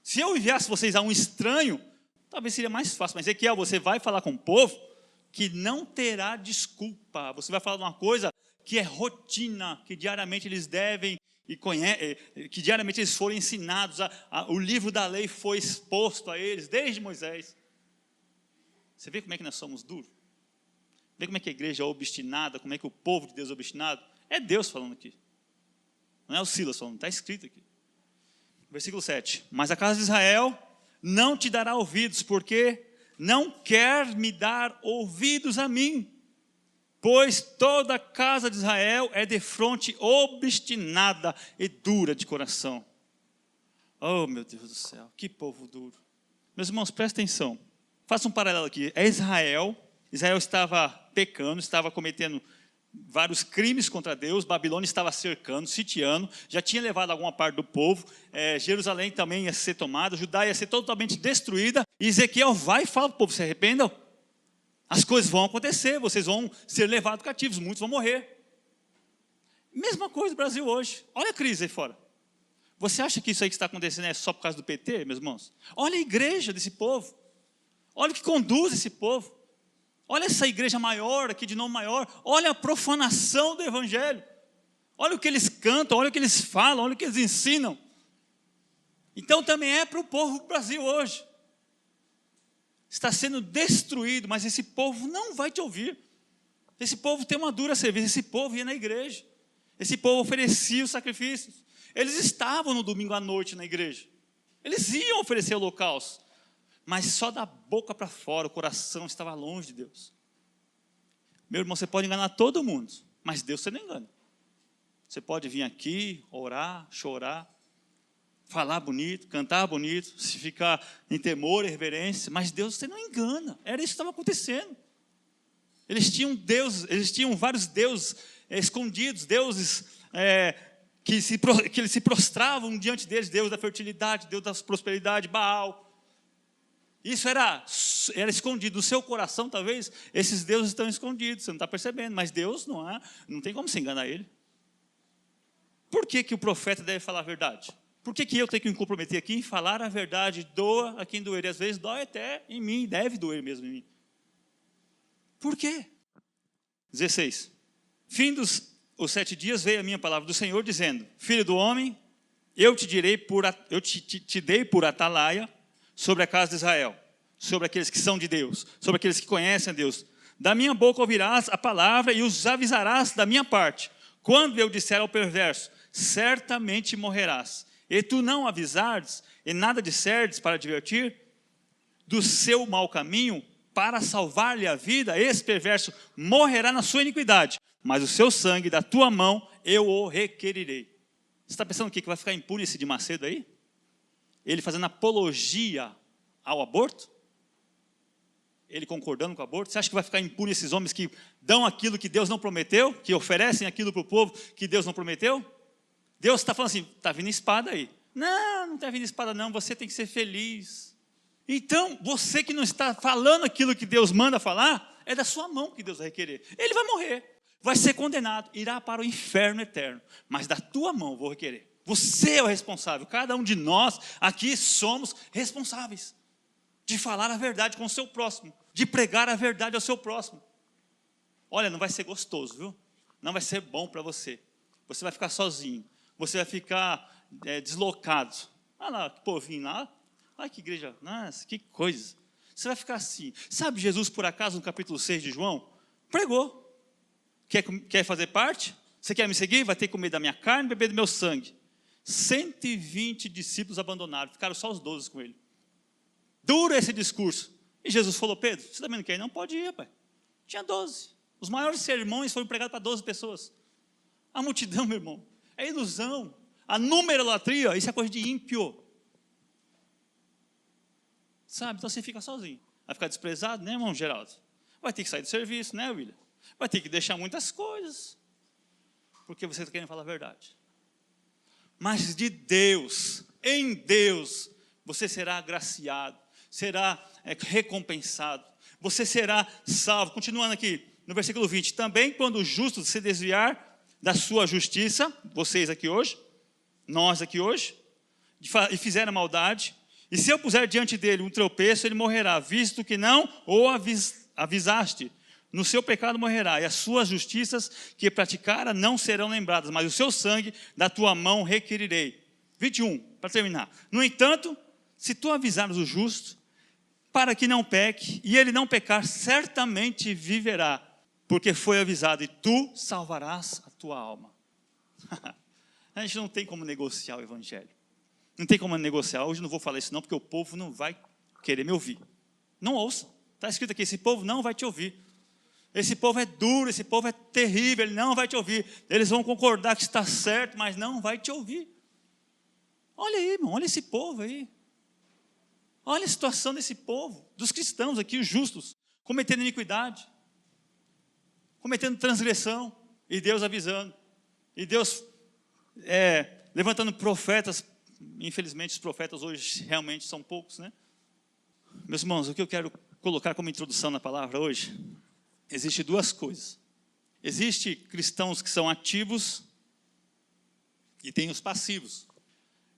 Se eu enviasse vocês a um estranho, talvez seria mais fácil. Mas Ezequiel, você vai falar com um povo que não terá desculpa. Você vai falar de uma coisa que é rotina, que diariamente eles devem e conhecem, que diariamente eles foram ensinados, o livro da lei foi exposto a eles, desde Moisés. Você vê como é que nós somos duros? Vê como é que a igreja é obstinada, como é que o povo de Deus é obstinado? É Deus falando aqui. Não é o Silas falando, está escrito aqui. Versículo 7. Mas a casa de Israel não te dará ouvidos, porque não quer me dar ouvidos a mim. Pois toda a casa de Israel é de fronte obstinada e dura de coração. Oh, meu Deus do céu, que povo duro. Meus irmãos, prestem atenção. Faça um paralelo aqui. É Israel. Israel estava pecando, estava cometendo vários crimes contra Deus. Babilônia estava cercando, sitiando, já tinha levado alguma parte do povo. Jerusalém também ia ser tomada, Judá ia ser totalmente destruída. E Ezequiel vai e fala para o povo: se arrependam. As coisas vão acontecer, vocês vão ser levados cativos, muitos vão morrer. Mesma coisa no Brasil hoje. Olha a crise aí fora. Você acha que isso aí que está acontecendo é só por causa do PT, meus irmãos? Olha a igreja desse povo. Olha o que conduz esse povo. Olha essa igreja maior aqui, de nome maior. Olha a profanação do evangelho. Olha o que eles cantam, olha o que eles falam, olha o que eles ensinam. Então também é para o povo do Brasil hoje. Está sendo destruído, mas esse povo não vai te ouvir. Esse povo tem uma dura serviço, esse povo ia na igreja. Esse povo oferecia os sacrifícios. Eles estavam no domingo à noite na igreja. Eles iam oferecer holocausto. Mas só da boca para fora, o coração estava longe de Deus. Meu irmão, você pode enganar todo mundo, mas Deus você não engana. Você pode vir aqui, orar, chorar, falar bonito, cantar bonito, se ficar em temor e reverência, mas Deus você não engana. Era isso que estava acontecendo. Eles tinham vários deuses escondidos, deuses que eles se prostravam diante deles, Deus da fertilidade, Deus da prosperidade, Baal. Isso era escondido. No seu coração, talvez, esses deuses estão escondidos, você não está percebendo, mas Deus não tem como se enganar ele. Por que o profeta deve falar a verdade? Por que eu tenho que me comprometer aqui em falar a verdade? Doa a quem doer, e às vezes dói até em mim, deve doer mesmo em mim. Por quê? 16. Fim os 7 dias veio a minha palavra do Senhor, dizendo: Filho do homem, eu te dei por atalaia sobre a casa de Israel, sobre aqueles que são de Deus, sobre aqueles que conhecem a Deus. Da minha boca ouvirás a palavra e os avisarás da minha parte. Quando eu disser ao perverso, certamente morrerás, e tu não avisares, e nada disserdes para advertir do seu mau caminho, para salvar-lhe a vida, esse perverso morrerá na sua iniquidade, mas o seu sangue da tua mão eu o requerirei. Você está pensando o que vai ficar impune esse de Macedo aí? Ele fazendo apologia ao aborto? Ele concordando com o aborto? Você acha que vai ficar impune esses homens que dão aquilo que Deus não prometeu? Que oferecem aquilo para o povo que Deus não prometeu? Deus está falando assim, está vindo espada aí. Não está vindo espada não, você tem que ser feliz. Então, você que não está falando aquilo que Deus manda falar, é da sua mão que Deus vai requerer. Ele vai morrer, vai ser condenado, irá para o inferno eterno. Mas da tua mão eu vou requerer. Você é o responsável, cada um de nós aqui somos responsáveis de falar a verdade com o seu próximo, de pregar a verdade ao seu próximo. Olha, não vai ser gostoso, viu? Não vai ser bom para você. Você vai ficar sozinho, você vai ficar deslocado. Olha lá, que povinho lá. Olha que igreja, nossa, que coisa. Você vai ficar assim. Sabe Jesus, por acaso, no capítulo 6 de João, pregou. Quer fazer parte? Você quer me seguir? Vai ter que comer da minha carne e beber do meu sangue. 120 discípulos abandonaram, ficaram só os 12 com ele. Duro esse discurso. E Jesus falou: Pedro, você também não quer ir? Não, pode ir, pai. Tinha 12. Os maiores sermões foram pregados para 12 pessoas. A multidão, meu irmão, é ilusão. A numerolatria, isso é coisa de ímpio. Sabe, então você fica sozinho. Vai ficar desprezado, né, irmão Geraldo? Vai ter que sair do serviço, né, William? Vai ter que deixar muitas coisas. Porque você está querendo falar a verdade. Mas de Deus, em Deus, você será agraciado, será recompensado, você será salvo. Continuando aqui, no versículo 20. Também quando o justo se desviar da sua justiça, vocês aqui hoje, nós aqui hoje, e fizer a maldade, e se eu puser diante dele um tropeço, ele morrerá, visto que não o avisaste. No seu pecado morrerá, e as suas justiças que praticara não serão lembradas, mas o seu sangue da tua mão requerirei. 21, para terminar. No entanto, se tu avisares o justo, para que não peque, e ele não pecar, certamente viverá, porque foi avisado, e tu salvarás a tua alma. A gente não tem como negociar o evangelho. Não tem como negociar. Hoje não vou falar isso não, porque o povo não vai querer me ouvir. Não ouça. Está escrito aqui, esse povo não vai te ouvir. Esse povo é duro, esse povo é terrível, ele não vai te ouvir. Eles vão concordar que está certo, mas não vai te ouvir. Olha aí, irmão, olha esse povo aí. Olha a situação desse povo, dos cristãos aqui, os justos, cometendo iniquidade, cometendo transgressão, e Deus avisando. E Deus levantando profetas. Infelizmente, os profetas hoje realmente são poucos, né? Meus irmãos, o que eu quero colocar como introdução na palavra hoje, existe duas coisas. Existe cristãos que são ativos e tem os passivos.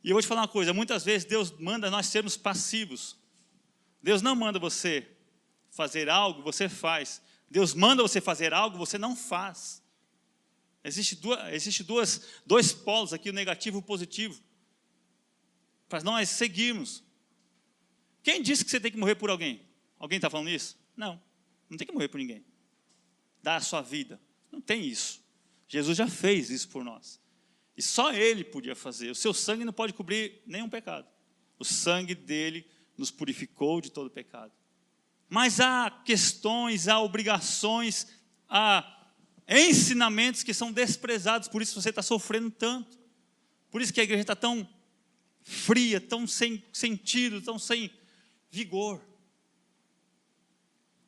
E eu vou te falar uma coisa, muitas vezes Deus manda nós sermos passivos. Deus não manda você fazer algo, você faz. Deus manda você fazer algo, você não faz. Existe dois polos aqui, o negativo e o positivo, para nós seguirmos. Quem disse que você tem que morrer por alguém? Alguém está falando isso? Não, não tem que morrer por ninguém. Dar a sua vida, não tem isso. Jesus já fez isso por nós. E só Ele podia fazer. O seu sangue não pode cobrir nenhum pecado. O sangue dele nos purificou de todo pecado. Mas há questões, há obrigações, há ensinamentos que são desprezados. Por isso você está sofrendo tanto. Por isso que a igreja está tão fria, tão sem sentido, tão sem vigor.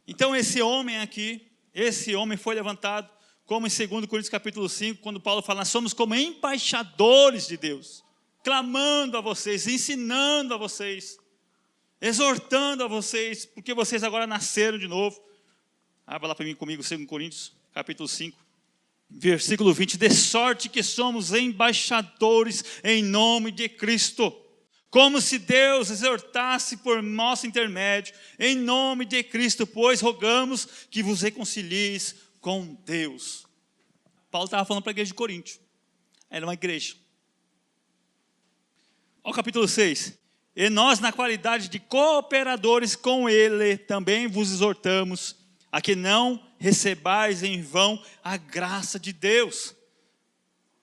Então esse homem aqui, esse homem foi levantado, como em 2 Coríntios capítulo 5, quando Paulo fala, nós somos como embaixadores de Deus, clamando a vocês, ensinando a vocês, exortando a vocês, porque vocês agora nasceram de novo. Abra lá para mim comigo, 2 Coríntios capítulo 5, versículo 20, de sorte que somos embaixadores em nome de Cristo, como se Deus exortasse por nosso intermédio, em nome de Cristo, pois rogamos que vos reconcilieis com Deus. Paulo estava falando para a igreja de Corinto, era uma igreja. Olha o capítulo 6, e nós na qualidade de cooperadores com ele, também vos exortamos, a que não recebais em vão a graça de Deus.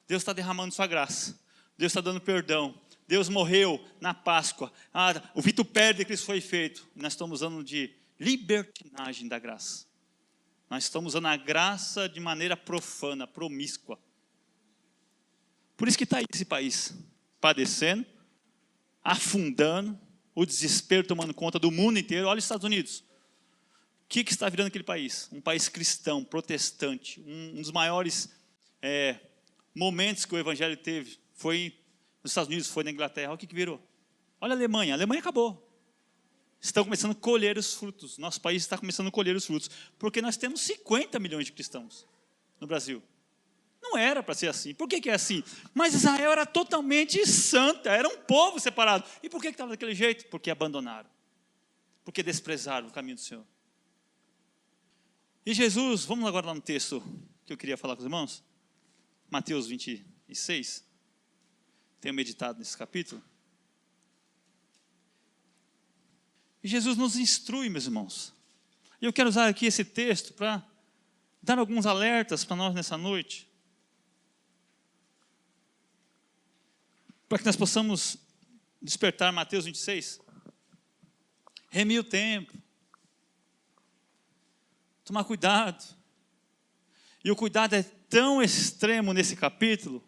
Deus está derramando sua graça, Deus está dando perdão, Deus morreu na Páscoa, o vitupério de Cristo foi feito, nós estamos usando de libertinagem da graça, nós estamos usando a graça de maneira profana, promíscua. Por isso que está aí esse país, padecendo, afundando, o desespero tomando conta do mundo inteiro. Olha os Estados Unidos, o que está virando aquele país? Um país cristão, protestante, um dos maiores momentos que o evangelho teve, foi nos Estados Unidos, foi na Inglaterra. Olha o que virou. Olha a Alemanha acabou. Estão começando a colher os frutos. Nosso país está começando a colher os frutos. Porque nós temos 50 milhões de cristãos no Brasil. Não era para ser assim. Por que é assim? Mas Israel era totalmente santa, era um povo separado. E por que estava daquele jeito? Porque abandonaram. Porque desprezaram o caminho do Senhor. E Jesus, vamos agora lá no texto que eu queria falar com os irmãos. Mateus 26. Tenho meditado nesse capítulo. E Jesus nos instrui, meus irmãos. E eu quero usar aqui esse texto para dar alguns alertas para nós nessa noite. Para que nós possamos despertar Mateus 26. Remir o tempo. Tomar cuidado. E o cuidado é tão extremo nesse capítulo,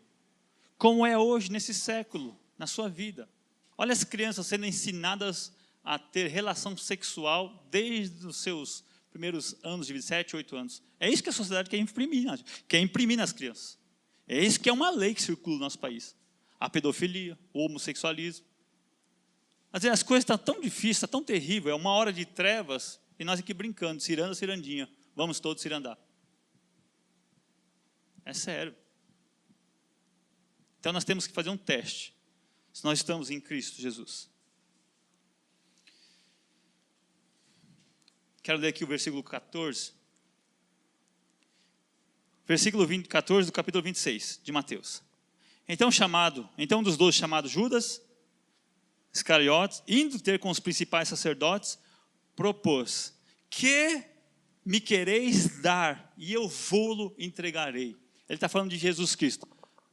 como é hoje, nesse século, na sua vida. Olha as crianças sendo ensinadas a ter relação sexual desde os seus primeiros anos de vida, 7, 8 anos. É isso que a sociedade quer imprimir nas crianças. É isso que é uma lei que circula no nosso país. A pedofilia, o homossexualismo. Às vezes as coisas estão tão difíceis, está tão terrível, é uma hora de trevas, e nós aqui brincando, ciranda, cirandinha, vamos todos cirandar. É sério. Então nós temos que fazer um teste, se nós estamos em Cristo Jesus. Quero ler aqui o versículo 14. Versículo 14 do capítulo 26 de Mateus. Então um dos 12 chamado Judas Iscariotes, indo ter com os principais sacerdotes, propôs, que me quereis dar, e eu vou-lo entregarei. Ele está falando de Jesus Cristo.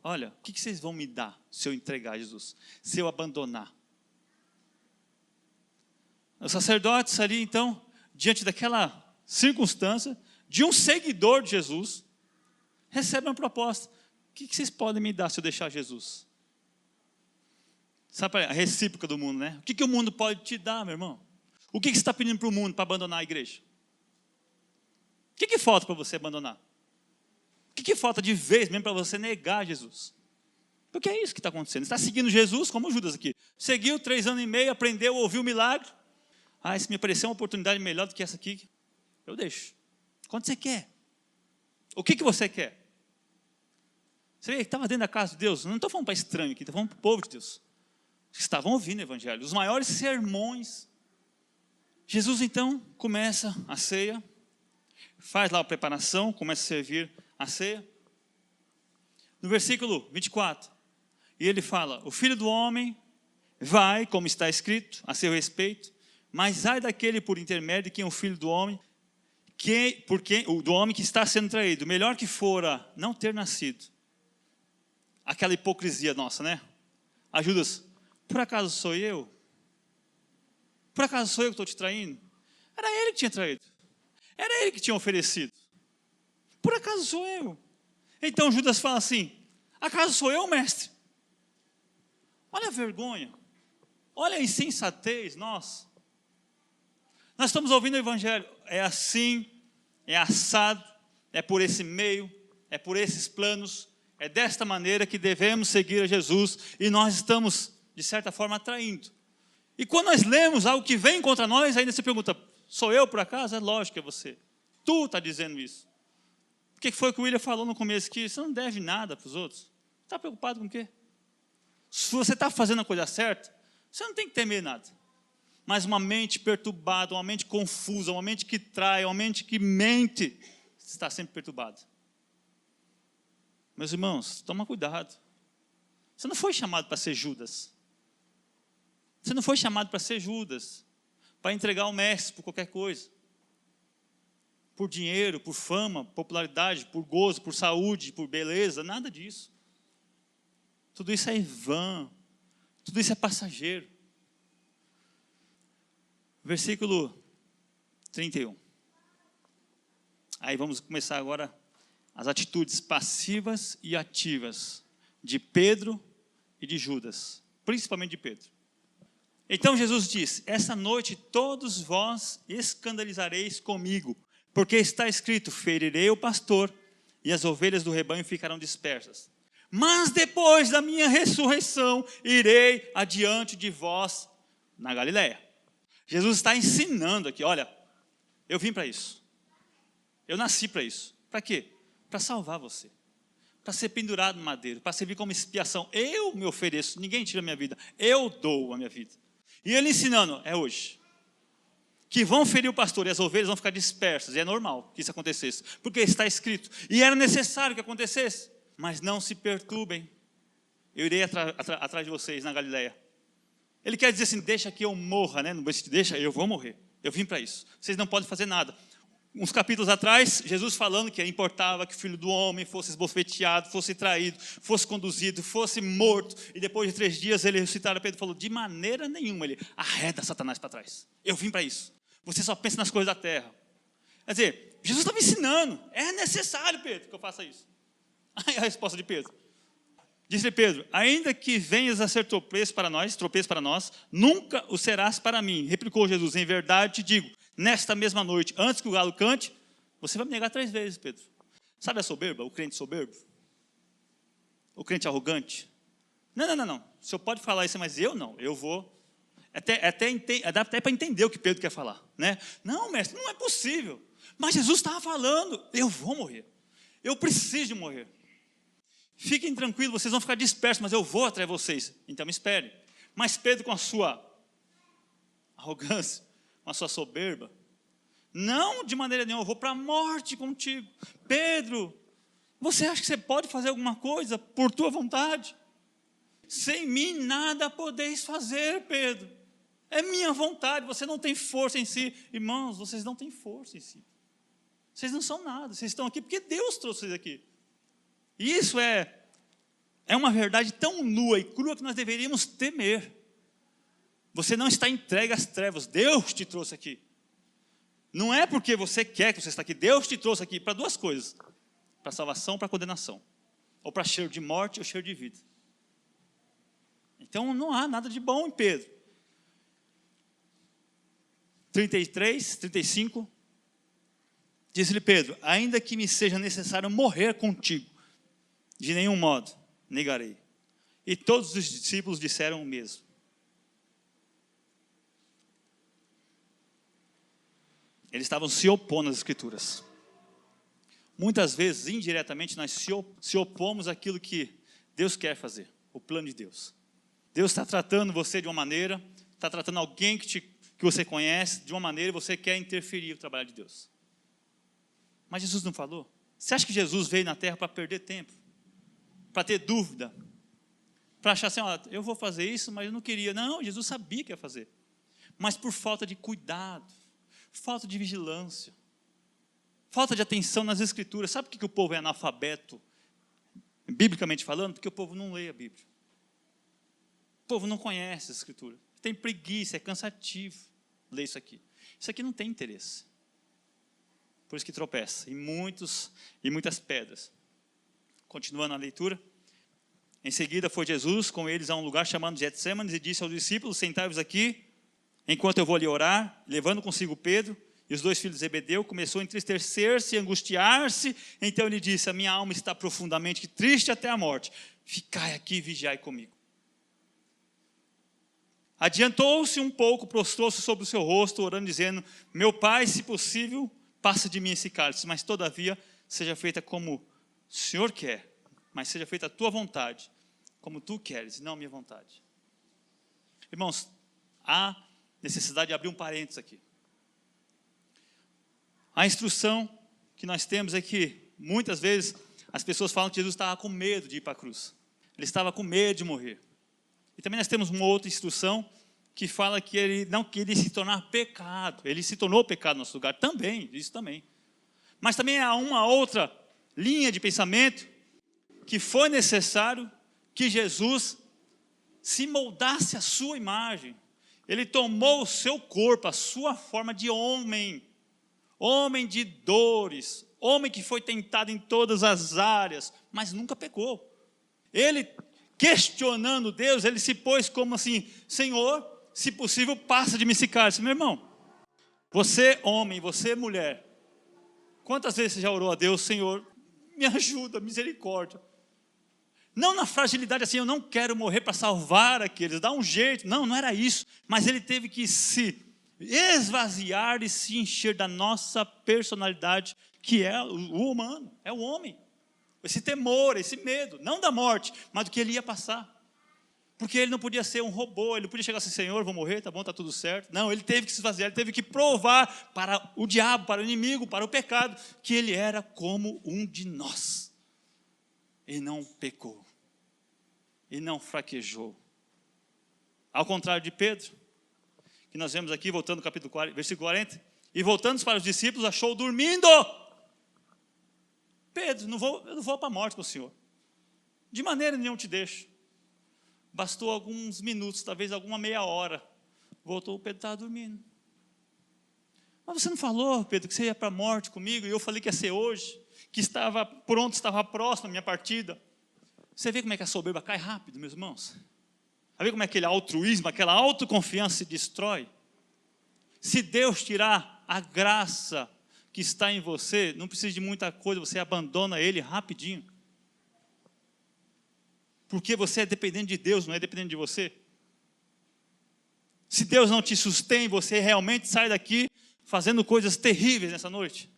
Olha, o que vocês vão me dar se eu entregar Jesus? Se eu abandonar? Os sacerdotes ali, então, diante daquela circunstância, de um seguidor de Jesus, recebem uma proposta. O que vocês podem me dar se eu deixar Jesus? Sabe a recíproca do mundo, né? O que o mundo pode te dar, meu irmão? O que você está pedindo para o mundo para abandonar a igreja? O que falta para você abandonar? O que falta de vez mesmo para você negar Jesus? Porque é isso que está acontecendo. Você está seguindo Jesus, como Judas aqui. Seguiu 3 anos e meio, aprendeu, ouviu o milagre. Se me aparecer uma oportunidade melhor do que essa aqui, eu deixo. Quanto você quer? O que você quer? Você estava dentro da casa de Deus? Não estou falando para estranho aqui, estou falando para o povo de Deus. Estavam ouvindo o evangelho. Os maiores sermões Jesus então começa a ceia, faz lá a preparação, começa a servir a ceia. No versículo 24, e ele fala: o Filho do Homem vai, como está escrito, a seu respeito, mas ai daquele por intermédio de quem é o Filho do Homem, do homem que está sendo traído. Melhor que fora não ter nascido. Aquela hipocrisia nossa, né? A Judas: por acaso sou eu? Por acaso sou eu que estou te traindo? Era ele que tinha traído. Era ele que tinha oferecido. Por acaso sou eu? Então Judas fala assim: acaso sou eu, mestre? Olha a vergonha. Olha a insensatez, nós estamos ouvindo o Evangelho. É assim, é assado, é por esse meio, é por esses planos, é desta maneira que devemos seguir a Jesus, e nós estamos, de certa forma, atraindo. E quando nós lemos algo que vem contra nós, ainda se pergunta: sou eu por acaso? É lógico que é você. Tu está dizendo isso. O que foi que o William falou no começo? Que você não deve nada para os outros. Está preocupado com o quê? Se você está fazendo a coisa certa, você não tem que temer nada. Mas uma mente perturbada, uma mente confusa, uma mente que trai, uma mente que mente, está sempre perturbada. Meus irmãos, toma cuidado. Você não foi chamado para ser Judas. Você não foi chamado para ser Judas, para entregar o mestre por qualquer coisa. Por dinheiro, por fama, popularidade, por gozo, por saúde, por beleza, nada disso. Tudo isso é vã, tudo isso é passageiro. Versículo 31. Aí vamos começar agora as atitudes passivas e ativas de Pedro e de Judas, principalmente de Pedro. Então Jesus disse: essa noite todos vós escandalizareis comigo, porque está escrito: ferirei o pastor e as ovelhas do rebanho ficarão dispersas. Mas depois da minha ressurreição, irei adiante de vós na Galileia. Jesus está ensinando aqui: olha, eu vim para isso. Eu nasci para isso. Para quê? Para salvar você. Para ser pendurado no madeiro, para servir como expiação. Eu me ofereço, ninguém tira a minha vida. Eu dou a minha vida. E ele ensinando: é hoje. Que vão ferir o pastor e as ovelhas vão ficar dispersas. E é normal que isso acontecesse, porque está escrito. E era necessário que acontecesse. Mas não se perturbem, eu irei atrás de vocês na Galileia. Ele quer dizer assim: deixa que eu morra, né? Deixa, eu vou morrer, eu vim para isso. Vocês não podem fazer nada. Uns capítulos atrás, Jesus falando que importava que o Filho do Homem fosse esbofeteado, fosse traído, fosse conduzido, fosse morto. E depois de 3 dias ele ressuscitaram. Pedro falou: de maneira nenhuma. Ele: arreda Satanás para trás. Eu vim para isso. Você só pensa nas coisas da terra. Quer dizer, Jesus estava ensinando: é necessário, Pedro, que eu faça isso. Aí a resposta de Pedro: disse Pedro: ainda que venhas a ser tropeço para nós, nunca o serás para mim. Replicou Jesus: em verdade te digo, nesta mesma noite, antes que o galo cante, você vai me negar 3 vezes, Pedro. Sabe a soberba, o crente soberbo? O crente arrogante? Não. O senhor pode falar isso, mas eu não, eu vou. Dá até para entender o que Pedro quer falar, né? Não, mestre, não é possível. Mas Jesus estava falando: eu vou morrer, eu preciso de morrer. Fiquem tranquilos, vocês vão ficar dispersos, mas eu vou atrás de vocês. Então me esperem. Mas Pedro, com a sua arrogância, com a sua soberba: não, de maneira nenhuma, eu vou para a morte contigo. Pedro, você acha que você pode fazer alguma coisa por tua vontade? Sem mim nada podeis fazer, Pedro. É minha vontade, você não tem força em si. Irmãos, vocês não têm força em si. Vocês não são nada, vocês estão aqui porque Deus trouxe vocês aqui. E isso é uma verdade tão nua e crua que nós deveríamos temer. Você não está entregue às trevas, Deus te trouxe aqui. Não é porque você quer que você está aqui, Deus te trouxe aqui para 2 coisas: para salvação ou para condenação. Ou para cheiro de morte ou cheiro de vida. Então não há nada de bom em Pedro. 33, 35, disse-lhe Pedro: ainda que me seja necessário morrer contigo, de nenhum modo negarei. E todos os discípulos disseram o mesmo. Eles estavam se opondo às Escrituras. Muitas vezes, indiretamente, nós se opomos àquilo que Deus quer fazer, o plano de Deus. Deus está tratando você de uma maneira, está tratando alguém que que você conhece de uma maneira e você quer interferir no trabalho de Deus. Mas Jesus não falou? Você acha que Jesus veio na terra para perder tempo? Para ter dúvida? Para achar assim, ó, eu vou fazer isso, mas eu não queria. Não, Jesus sabia que ia fazer. Mas por falta de cuidado, falta de vigilância, falta de atenção nas Escrituras. Sabe por que o povo é analfabeto, biblicamente falando? Porque o povo não lê a Bíblia. O povo não conhece as Escrituras. Tem preguiça, é cansativo ler isso aqui. Isso aqui não tem interesse. Por isso que tropeça em muitas pedras. Continuando a leitura. Em seguida foi Jesus com eles a um lugar chamado Getsêmanes e disse aos discípulos, sentai-vos aqui, enquanto eu vou ali orar. Levando consigo Pedro e os 2 filhos de Zebedeu, começou a entristecer-se e angustiar-se. Então ele disse, a minha alma está profundamente triste até a morte. Ficai aqui e vigiai comigo. Adiantou-se um pouco, prostrou-se sobre o seu rosto, orando, dizendo, meu Pai, se possível, passa de mim esse cálice, mas todavia seja feita como o Senhor quer, mas seja feita a tua vontade, como tu queres, e não a minha vontade. Irmãos, há necessidade de abrir um parênteses aqui. A instrução que nós temos é que, muitas vezes, as pessoas falam que Jesus estava com medo de ir para a cruz. Ele estava com medo de morrer. E também nós temos uma outra instrução que fala que ele não queria se tornar pecado. Ele se tornou pecado no nosso lugar também, isso também. Mas também há uma outra linha de pensamento que foi necessário que Jesus se moldasse à sua imagem. Ele tomou o seu corpo, a sua forma de homem, homem de dores, homem que foi tentado em todas as áreas, mas nunca pecou. Ele, questionando Deus, ele se pôs como assim, Senhor, se possível, passa de mim esse cálice. Meu irmão, você homem, você mulher, quantas vezes você já orou a Deus, Senhor, me ajuda, misericórdia. Não na fragilidade assim, eu não quero morrer para salvar aqueles, dá um jeito. Não, não era isso. Mas ele teve que se esvaziar e se encher da nossa personalidade, que é o humano, é o homem. Esse temor, esse medo, não da morte, mas do que ele ia passar. Porque ele não podia ser um robô, ele não podia chegar assim, Senhor, vou morrer, tá bom, tá tudo certo. Não, ele teve que se esvaziar, ele teve que provar para o diabo, para o inimigo, para o pecado, que ele era como um de nós. E não pecou. E não fraquejou. Ao contrário de Pedro, que nós vemos aqui, voltando ao capítulo 40, versículo 40, e voltando para os discípulos, achou dormindo. Pedro, eu não vou para a morte com o Senhor. De maneira nenhuma te deixo. Bastou alguns minutos, talvez alguma meia hora. Voltou, o Pedro estava dormindo. Mas você não falou, Pedro, que você ia para a morte comigo? E eu falei que ia ser hoje, que estava pronto, estava próximo a minha partida. Você vê como é que a soberba cai rápido, meus irmãos? Vê como é que aquele altruísmo, aquela autoconfiança se destrói? Se Deus tirar a graça que está em você, não precisa de muita coisa, você abandona Ele rapidinho. Porque você é dependente de Deus, não é dependente de você. Se Deus não te sustém, você realmente sai daqui fazendo coisas terríveis nessa noite.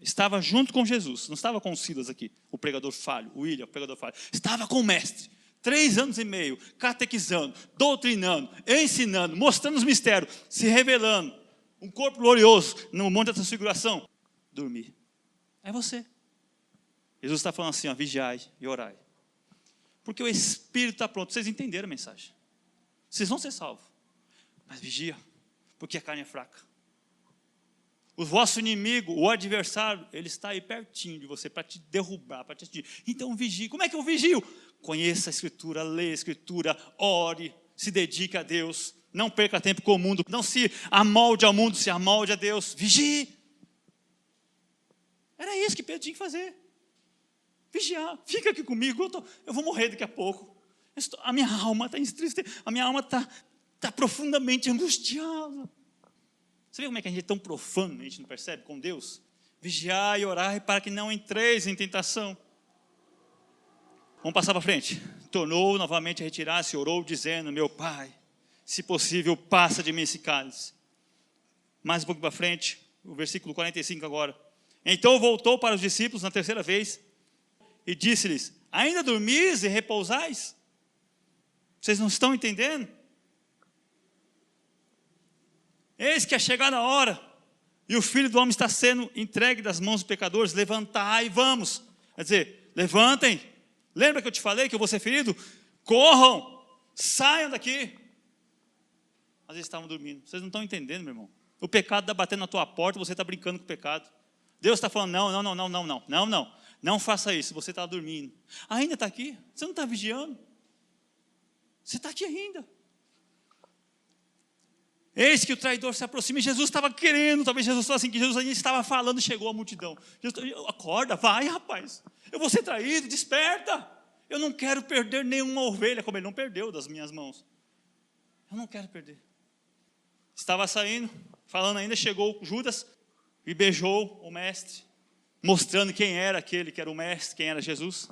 Estava junto com Jesus, não estava com o Silas aqui, o pregador falho, o William, o pregador falho. Estava com o mestre, 3 anos e meio, catequizando, doutrinando, ensinando, mostrando os mistérios, se revelando. Um corpo glorioso no monte da transfiguração. Dormir. É você. Jesus está falando assim, ó, vigiai e orai. Porque o Espírito está pronto. Vocês entenderam a mensagem. Vocês vão ser salvos. Mas vigia, porque a carne é fraca. O vosso inimigo, o adversário, ele está aí pertinho de você para te derrubar, para te atingir. Então vigie. Como é que eu vigio? Conheça a Escritura, leia a Escritura, ore, se dedique a Deus. Não perca tempo com o mundo. Não se amolde ao mundo, se amolde a Deus. Vigie. Era isso que Pedro tinha que fazer. Vigiar. Fica aqui comigo, eu vou morrer daqui a pouco. A minha alma está entristecida, a minha alma está profundamente angustiada. Você vê como é que a gente é tão profano, a gente não percebe com Deus? Vigiai e orai para que não entreis em tentação. Vamos passar para frente. Tornou novamente a retirar-se, orou dizendo, meu Pai, se possível, passa de mim esse cálice. Mais um pouco para frente, o versículo 45 agora. Então voltou para os discípulos na 3ª vez e disse-lhes, ainda dormis e repousais? Vocês não estão entendendo? Eis que é chegada a hora, e o Filho do Homem está sendo entregue das mãos dos pecadores, levantai e vamos. Quer dizer, levantem. Lembra que eu te falei que eu vou ser ferido? Corram, saiam daqui. Às vezes estavam dormindo. Vocês não estão entendendo, meu irmão. O pecado está batendo na tua porta, você está brincando com o pecado. Deus está falando, não faça isso, você está dormindo. Ainda está aqui, você não está vigiando. Você está aqui ainda. Eis que o traidor se aproxima, e Jesus estava querendo, talvez Jesus fosse assim, que Jesus ainda estava falando, chegou a multidão. Jesus, acorda, vai rapaz, eu vou ser traído, desperta. Eu não quero perder nenhuma ovelha, como ele não perdeu das minhas mãos. Eu não quero perder. Estava saindo, falando ainda, chegou Judas e beijou o mestre, mostrando quem era aquele que era o mestre, quem era Jesus.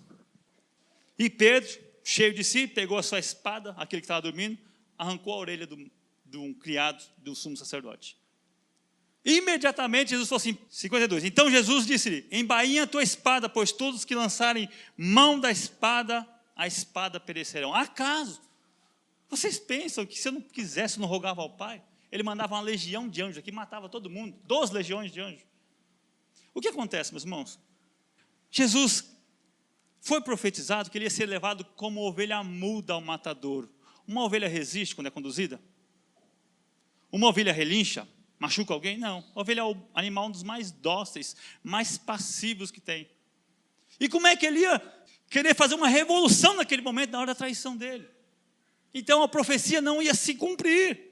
E Pedro, cheio de si, pegou a sua espada, aquele que estava dormindo, arrancou a orelha de um criado do sumo sacerdote. Imediatamente Jesus falou assim, 52, então Jesus disse-lhe, embainha a tua espada, pois todos que lançarem mão da espada, a espada perecerão. Acaso vocês pensam que se eu não quisesse, eu não rogava ao Pai? Ele mandava uma legião de anjos aqui, matava todo mundo, 12 legiões de anjos. O que acontece, meus irmãos? Jesus foi profetizado que ele ia ser levado como ovelha muda ao matadouro. Uma ovelha resiste quando é conduzida? Uma ovelha relincha? Machuca alguém? Não. A ovelha é o animal um dos mais dóceis, mais passivos que tem. E como é que ele ia querer fazer uma revolução naquele momento, na hora da traição dele? Então a profecia não ia se cumprir.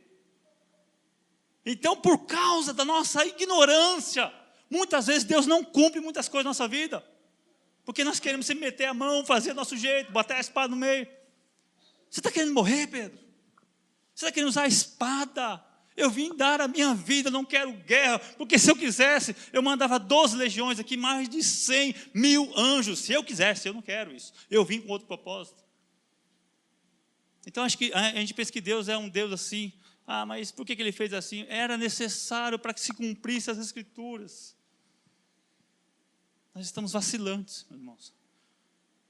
Então, por causa da nossa ignorância, muitas vezes Deus não cumpre muitas coisas na nossa vida. Porque nós queremos sempre meter a mão, fazer do nosso jeito, botar a espada no meio. Você está querendo morrer, Pedro? Você está querendo usar a espada? Eu vim dar a minha vida, não quero guerra, porque se eu quisesse, eu mandava 12 legiões aqui, mais de 100 mil anjos. Se eu quisesse, eu não quero isso. Eu vim com outro propósito. Então, acho que a gente pensa que Deus é um Deus assim. Ah, mas por que ele fez assim? Era necessário para que se cumprisse as Escrituras. Nós estamos vacilantes, meus irmãos.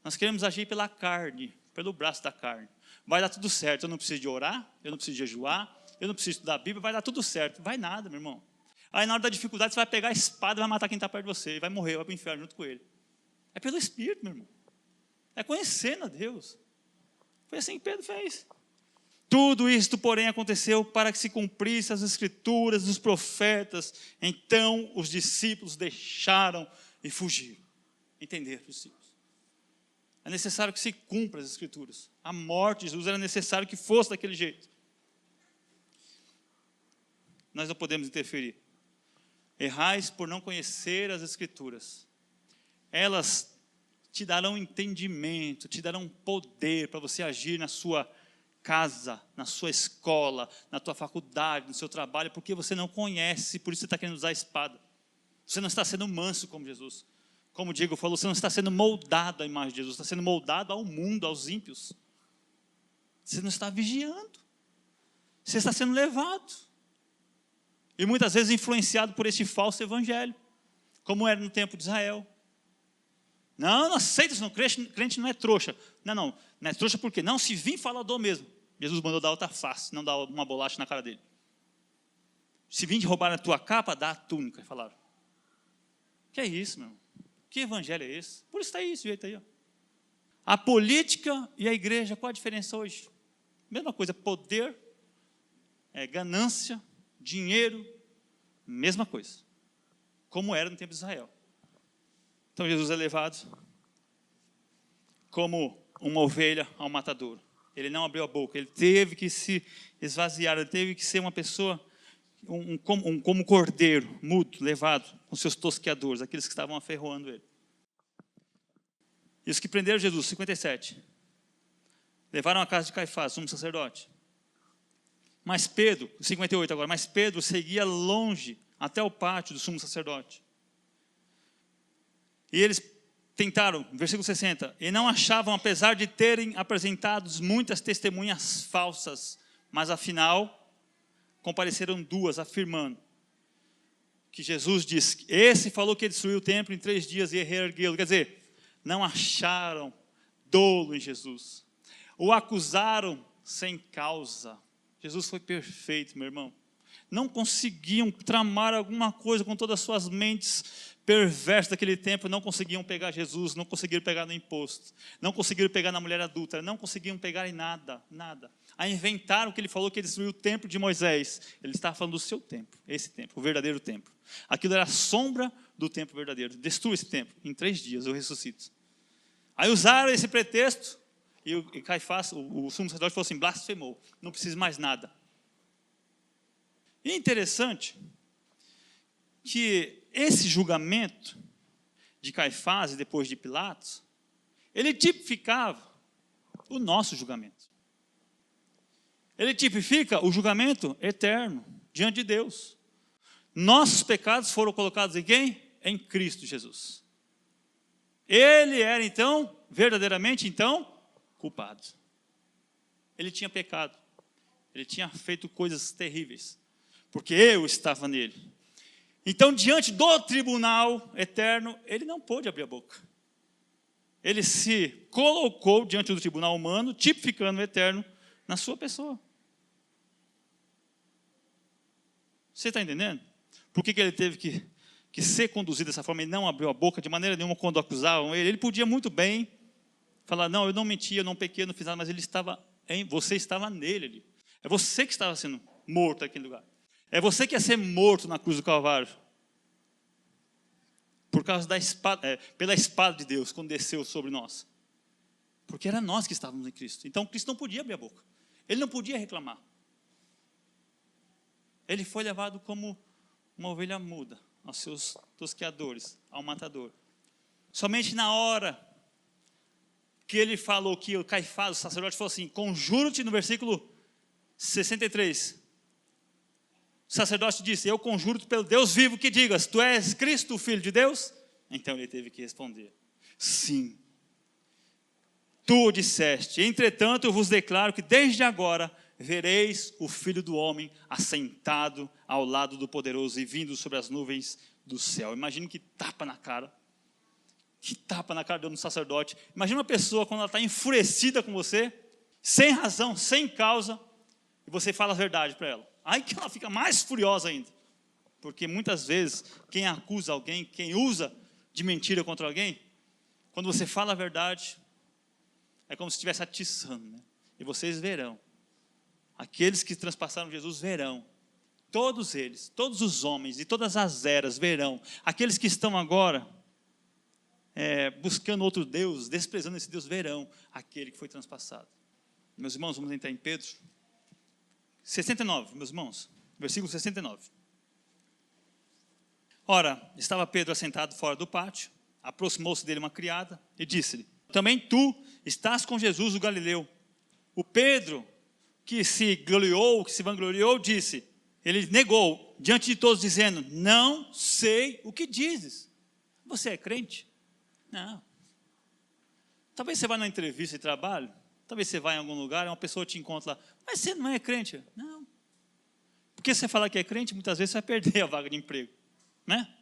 Nós queremos agir pela carne, pelo braço da carne. Vai dar tudo certo, eu não preciso de orar, eu não preciso de jejuar, eu não preciso estudar a Bíblia, vai dar tudo certo. Vai nada, meu irmão. Aí na hora da dificuldade você vai pegar a espada e vai matar quem está perto de você, e vai morrer, vai para o inferno junto com ele. É pelo Espírito, meu irmão. É conhecendo a Deus. Foi assim que Pedro fez. Tudo isto, porém, aconteceu para que se cumprisse as Escrituras dos profetas. Então os discípulos deixaram e fugiram. Entenderam, discípulos? É necessário que se cumpra as Escrituras. A morte de Jesus era necessário que fosse daquele jeito. Nós não podemos interferir. Errais por não conhecer as Escrituras. Elas te darão entendimento, te darão poder para você agir na sua casa, na sua escola, na tua faculdade, no seu trabalho, porque você não conhece, por isso você está querendo usar a espada. Você não está sendo manso como Jesus. Como o Diego falou, você não está sendo moldado à imagem de Jesus, está sendo moldado ao mundo, aos ímpios. Você não está vigiando. Você está sendo levado. E muitas vezes influenciado por este falso evangelho, como era no tempo de Israel. Não aceita isso, não. Crente não é trouxa. Não é trouxa por quê? Não, se vir falador mesmo. Jesus mandou dar outra face, não dar uma bolacha na cara dele. Se vir de roubar a tua capa, dá a túnica, falaram. Que é isso, meu irmão? Que evangelho é esse? Por isso está aí, esse jeito aí. Ó. A política e a igreja, qual a diferença hoje? Mesma coisa, poder, ganância, dinheiro, mesma coisa. Como era no tempo de Israel. Então Jesus é levado como uma ovelha ao matadouro. Ele não abriu a boca, ele teve que se esvaziar, ele teve que ser uma pessoa, como cordeiro, mudo, levado com seus tosqueadores, aqueles que estavam aferroando ele. E os que prenderam Jesus, 57, levaram à casa de Caifás, sumo sacerdote. Mas Pedro, 58 agora, mas Pedro seguia longe até o pátio do sumo sacerdote. E eles tentaram, versículo 60, e não achavam, apesar de terem apresentado muitas testemunhas falsas, mas afinal, compareceram duas, afirmando que Jesus disse, esse falou que ele destruiu o templo em 3 dias e reergueu-lo. Quer dizer, não acharam dolo em Jesus. O acusaram sem causa. Jesus foi perfeito, meu irmão. não conseguiam tramar alguma coisa com todas as suas mentes perversas daquele tempo, não conseguiam pegar Jesus, não conseguiram pegar no imposto, não conseguiram pegar na mulher adúltera, não conseguiam pegar em nada, nada. A inventaram o que ele falou, que ele destruiu o templo de Moisés. Ele estava falando do seu templo, esse templo, o verdadeiro templo. Aquilo era a sombra do templo verdadeiro. Destrua esse templo, em 3 dias eu ressuscito. Aí usaram esse pretexto, e Caifás, o sumo sacerdote, falou assim, blasfemou, não precisa mais nada. E é interessante que esse julgamento de Caifás e depois de Pilatos, ele tipificava o nosso julgamento. Ele tipifica o julgamento eterno diante de Deus. Nossos pecados foram colocados em quem? Em Cristo Jesus. Ele era então, verdadeiramente então, culpado. Ele tinha pecado. Ele tinha feito coisas terríveis. Porque eu estava nele. Então, diante do tribunal eterno, ele não pôde abrir a boca. Ele se colocou diante do tribunal humano, tipificando o eterno na sua pessoa. Você está entendendo? Por que ele teve que ser conduzido dessa forma e não abriu a boca de maneira nenhuma quando acusavam ele? Ele podia muito bem falar, não, eu não menti, eu não pequei, eu não fiz nada, mas ele estava você estava nele ali. É você que estava sendo morto naquele lugar. É você que ia ser morto na cruz do Calvário. Por causa da espada, pela espada de Deus, quando desceu sobre nós. Porque era nós que estávamos em Cristo. Então Cristo não podia abrir a boca. Ele não podia reclamar. Ele foi levado como uma ovelha muda aos seus tosqueadores, ao matador. Somente na hora que ele falou, que o Caifás, o sacerdote, falou assim, conjuro-te, no versículo 63. O sacerdote disse, eu conjuro-te pelo Deus vivo que digas, tu és Cristo, o Filho de Deus? Então ele teve que responder, sim. Tu o disseste, entretanto eu vos declaro que desde agora vereis o Filho do Homem assentado ao lado do poderoso e vindo sobre as nuvens do céu. Imagina que tapa na cara. Que tapa na cara de um sacerdote. Imagina uma pessoa quando ela está enfurecida com você, sem razão, sem causa, e você fala a verdade para ela. Aí que ela fica mais furiosa ainda. Porque muitas vezes, quem acusa alguém, quem usa de mentira contra alguém, quando você fala a verdade, é como se estivesse atiçando, né? E vocês verão. Aqueles que transpassaram Jesus verão. Todos eles, todos os homens e todas as eras verão. Aqueles que estão agora buscando outro Deus, desprezando esse Deus, verão aquele que foi transpassado. Meus irmãos, vamos entrar em Pedro 69, meus irmãos, versículo 69. Ora, estava Pedro assentado fora do pátio, aproximou-se dele uma criada e disse-lhe, também tu estás com Jesus o Galileu. O Pedro, que se gloriou, que se vangloriou, disse, ele negou diante de todos, dizendo, não sei o que dizes. Você é crente? Não. Talvez você vá numa entrevista de trabalho, talvez você vá em algum lugar, uma pessoa te encontra lá, mas você não é crente? Não. Porque se você falar que é crente, muitas vezes você vai perder a vaga de emprego. Né?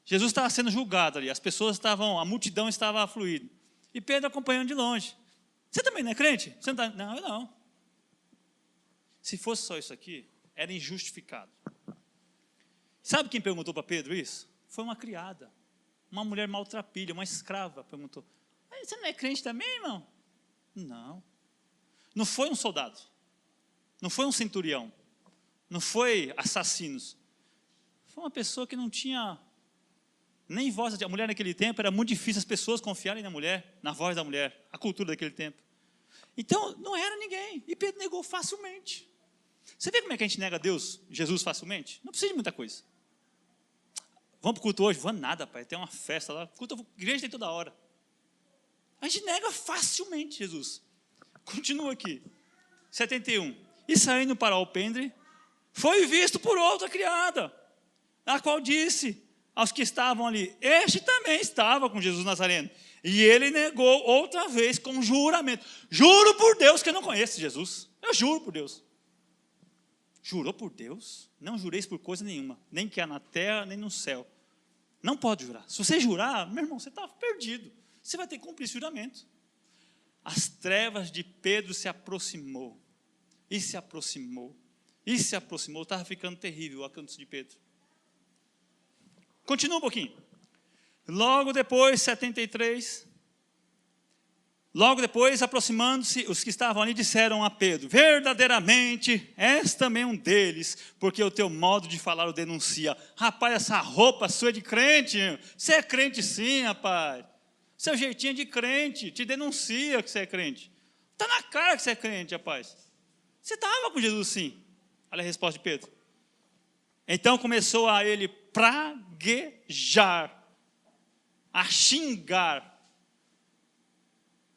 Jesus estava sendo julgado ali, as pessoas estavam, a multidão estava fluindo. E Pedro acompanhando de longe. Você também não é crente? Você não, não, eu não. Se fosse só isso aqui, era injustificado. Sabe quem perguntou para Pedro isso? Foi uma criada, uma mulher maltrapilha, uma escrava, perguntou, você não é crente também, irmão? Não. Não foi um soldado, não foi um centurião, não foi assassinos. Foi uma pessoa que não tinha nem voz. A mulher naquele tempo, era muito difícil as pessoas confiarem na mulher, na voz da mulher, a cultura daquele tempo. Então, não era ninguém. E Pedro negou facilmente. Você vê como é que a gente nega Deus, Jesus, facilmente? Não precisa de muita coisa. Vamos para o culto hoje? Vamos nada, pai. Tem uma festa lá. Culto, igreja tem toda hora. A gente nega facilmente Jesus. Continua aqui. 71. E saindo para o alpendre, foi visto por outra criada, a qual disse aos que estavam ali, este também estava com Jesus Nazareno. E ele negou outra vez com juramento. Juro por Deus que eu não conheço Jesus. Eu juro por Deus. Jurou por Deus? Não jureis por coisa nenhuma, nem que há na terra, nem no céu. Não pode jurar. Se você jurar, meu irmão, você está perdido. Você vai ter que cumprir esse juramento. As trevas de Pedro se aproximou. E se aproximou. E se aproximou, estava ficando terrível o alcance de Pedro. Continua um pouquinho. Logo depois, 73, logo depois, aproximando-se, os que estavam ali disseram a Pedro: verdadeiramente, és também um deles, porque o teu modo de falar o denuncia. Rapaz, essa roupa sua é de crente. Você é crente sim, rapaz. Seu jeitinho é de crente, te denuncia que você é crente. Está na cara que você é crente, rapaz. Você estava com Jesus sim. Olha a resposta de Pedro. Então começou a ele praguejar, a xingar,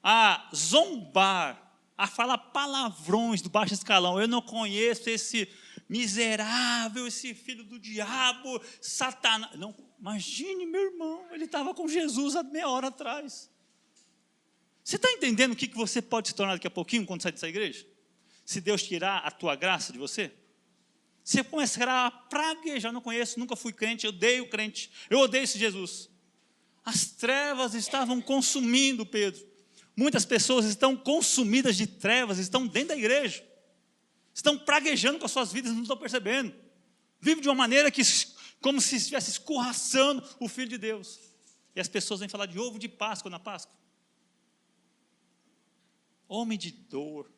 a zombar, a falar palavrões do baixo escalão. Eu não conheço esse miserável, esse filho do diabo, Satanás. Não, imagine, meu irmão, ele estava com Jesus há meia hora atrás. Você está entendendo o que você pode se tornar daqui a pouquinho quando sair dessa igreja? Se Deus tirar a tua graça de você? Você começará a praguejar. Não conheço, nunca fui crente, eu odeio crente, eu odeio esse Jesus. As trevas estavam consumindo Pedro. Muitas pessoas estão consumidas de trevas, estão dentro da igreja. Estão praguejando com as suas vidas, não estão percebendo. Vivem de uma maneira que, como se estivesse escorraçando o Filho de Deus. E as pessoas vêm falar de ovo de Páscoa na Páscoa. Homem de dor.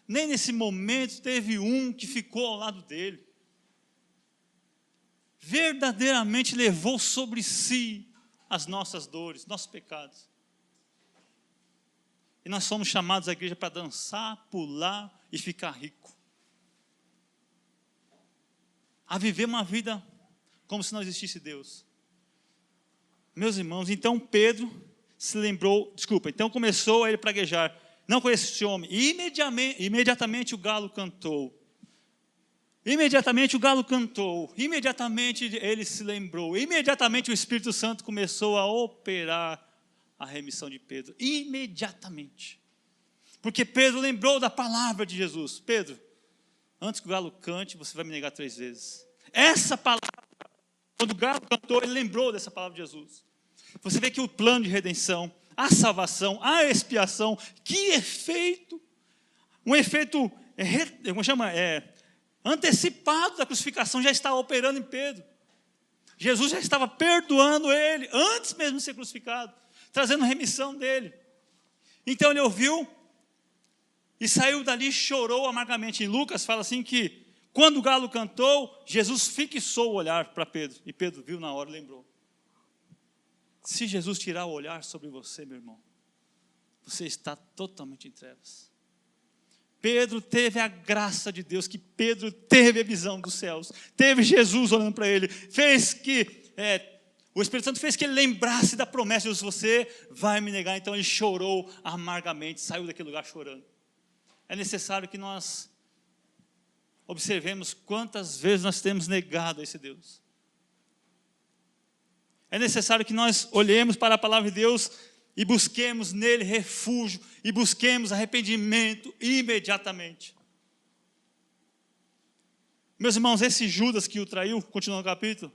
Nem nesse momento teve um que ficou ao lado dele. Verdadeiramente levou sobre si as nossas dores, nossos pecados. E nós somos chamados à igreja para dançar, pular e ficar rico. A viver uma vida como se não existisse Deus. Meus irmãos, então Pedro se lembrou, então começou a ele praguejar: não conheço esse homem. E imediatamente o galo cantou. Imediatamente o galo cantou. Imediatamente ele se lembrou. Imediatamente o Espírito Santo começou a operar a remissão de Pedro. Imediatamente. Porque Pedro lembrou da palavra de Jesus. Pedro, antes que o galo cante, você vai me negar 3 vezes. Essa palavra, quando o galo cantou, ele lembrou dessa palavra de Jesus. Você vê que o plano de redenção, a salvação, a expiação, que efeito, um efeito, antecipado da crucificação já está operando em Pedro. Jesus já estava perdoando ele, antes mesmo de ser crucificado, trazendo remissão dele. Então ele ouviu e saiu dali e chorou amargamente. Em Lucas fala assim que, quando o galo cantou, Jesus fixou o olhar para Pedro, e Pedro viu na hora e lembrou. Se Jesus tirar o olhar sobre você, meu irmão, você está totalmente em trevas. Pedro teve a graça de Deus, que Pedro teve a visão dos céus, teve Jesus olhando para ele, fez que, o Espírito Santo fez que ele lembrasse da promessa de Jesus: você vai me negar. Então ele chorou amargamente, saiu daquele lugar chorando. É necessário que nós observemos quantas vezes nós temos negado a esse Deus. É necessário que nós olhemos para a palavra de Deus e busquemos nele refúgio, e busquemos arrependimento imediatamente. Meus irmãos, esse Judas que o traiu, continuando o capítulo,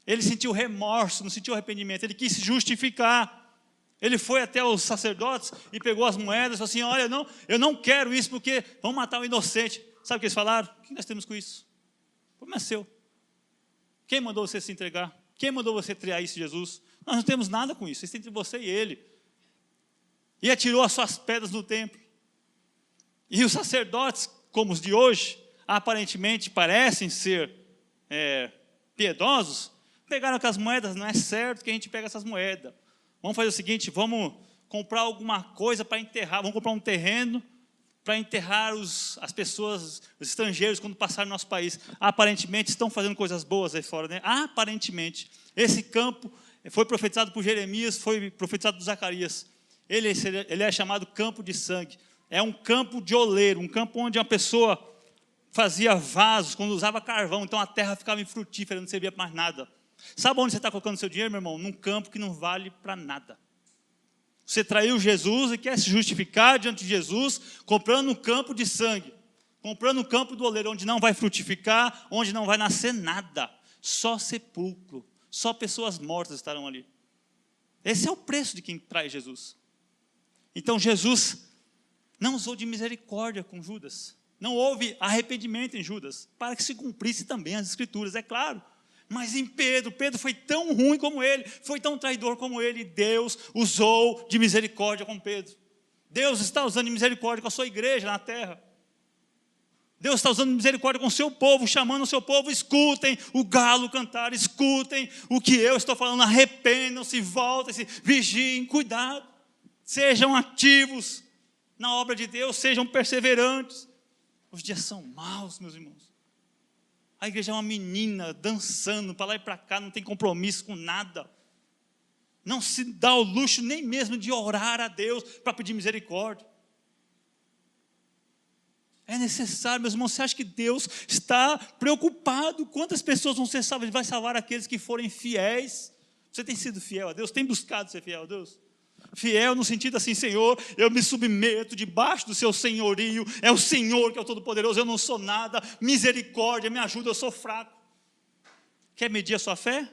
ele sentiu remorso, não sentiu arrependimento, ele quis se justificar. Ele foi até os sacerdotes e pegou as moedas e falou assim: olha, eu não quero isso porque vão matar o inocente. Sabe o que eles falaram? O que nós temos com isso? O problema é seu. Quem mandou você se entregar? Quem mandou você trair esse Jesus? Nós não temos nada com isso, isso é entre você e ele. E atirou as suas pedras no templo. E os sacerdotes, como os de hoje, aparentemente parecem ser piedosos, pegaram com as moedas. Não é certo que a gente pegue essas moedas. Vamos fazer o seguinte: vamos comprar alguma coisa para enterrar, vamos comprar um terreno para enterrar as pessoas, os estrangeiros, quando passarem no nosso país. Aparentemente estão fazendo coisas boas aí fora, né? Aparentemente. Esse campo foi profetizado por Jeremias, foi profetizado por Zacarias. Ele é chamado campo de sangue. É um campo de oleiro, um campo onde uma pessoa fazia vasos, quando usava carvão, então a terra ficava infrutífera, não servia para mais nada. Sabe onde você está colocando seu dinheiro, meu irmão? Num campo que não vale para nada. Você traiu Jesus e quer se justificar diante de Jesus, comprando um campo de sangue, comprando um campo do oleiro, onde não vai frutificar, onde não vai nascer nada, só sepulcro, só pessoas mortas estarão ali. Esse é o preço de quem trai Jesus. Então Jesus não usou de misericórdia com Judas. Não houve arrependimento em Judas, para que se cumprisse também as Escrituras, é claro. Mas em Pedro foi tão ruim como ele, foi tão traidor como ele, Deus usou de misericórdia com Pedro. Deus está usando de misericórdia com a sua igreja na terra. Deus está usando misericórdia com o seu povo, chamando o seu povo, escutem o galo cantar, escutem o que eu estou falando, arrependam-se, voltem-se, vigiem, cuidado, sejam ativos na obra de Deus, sejam perseverantes. Os dias são maus, meus irmãos. A igreja é uma menina dançando para lá e para cá, não tem compromisso com nada. Não se dá o luxo nem mesmo de orar a Deus para pedir misericórdia. É necessário, meus irmãos, você acha que Deus está preocupado? Quantas pessoas vão ser salvas? Ele vai salvar aqueles que forem fiéis. Você tem sido fiel a Deus? Tem buscado ser fiel a Deus? Fiel no sentido assim, Senhor, eu me submeto debaixo do seu senhorio, é o Senhor que é o Todo-Poderoso, eu não sou nada, misericórdia, me ajuda, eu sou fraco. Quer medir a sua fé?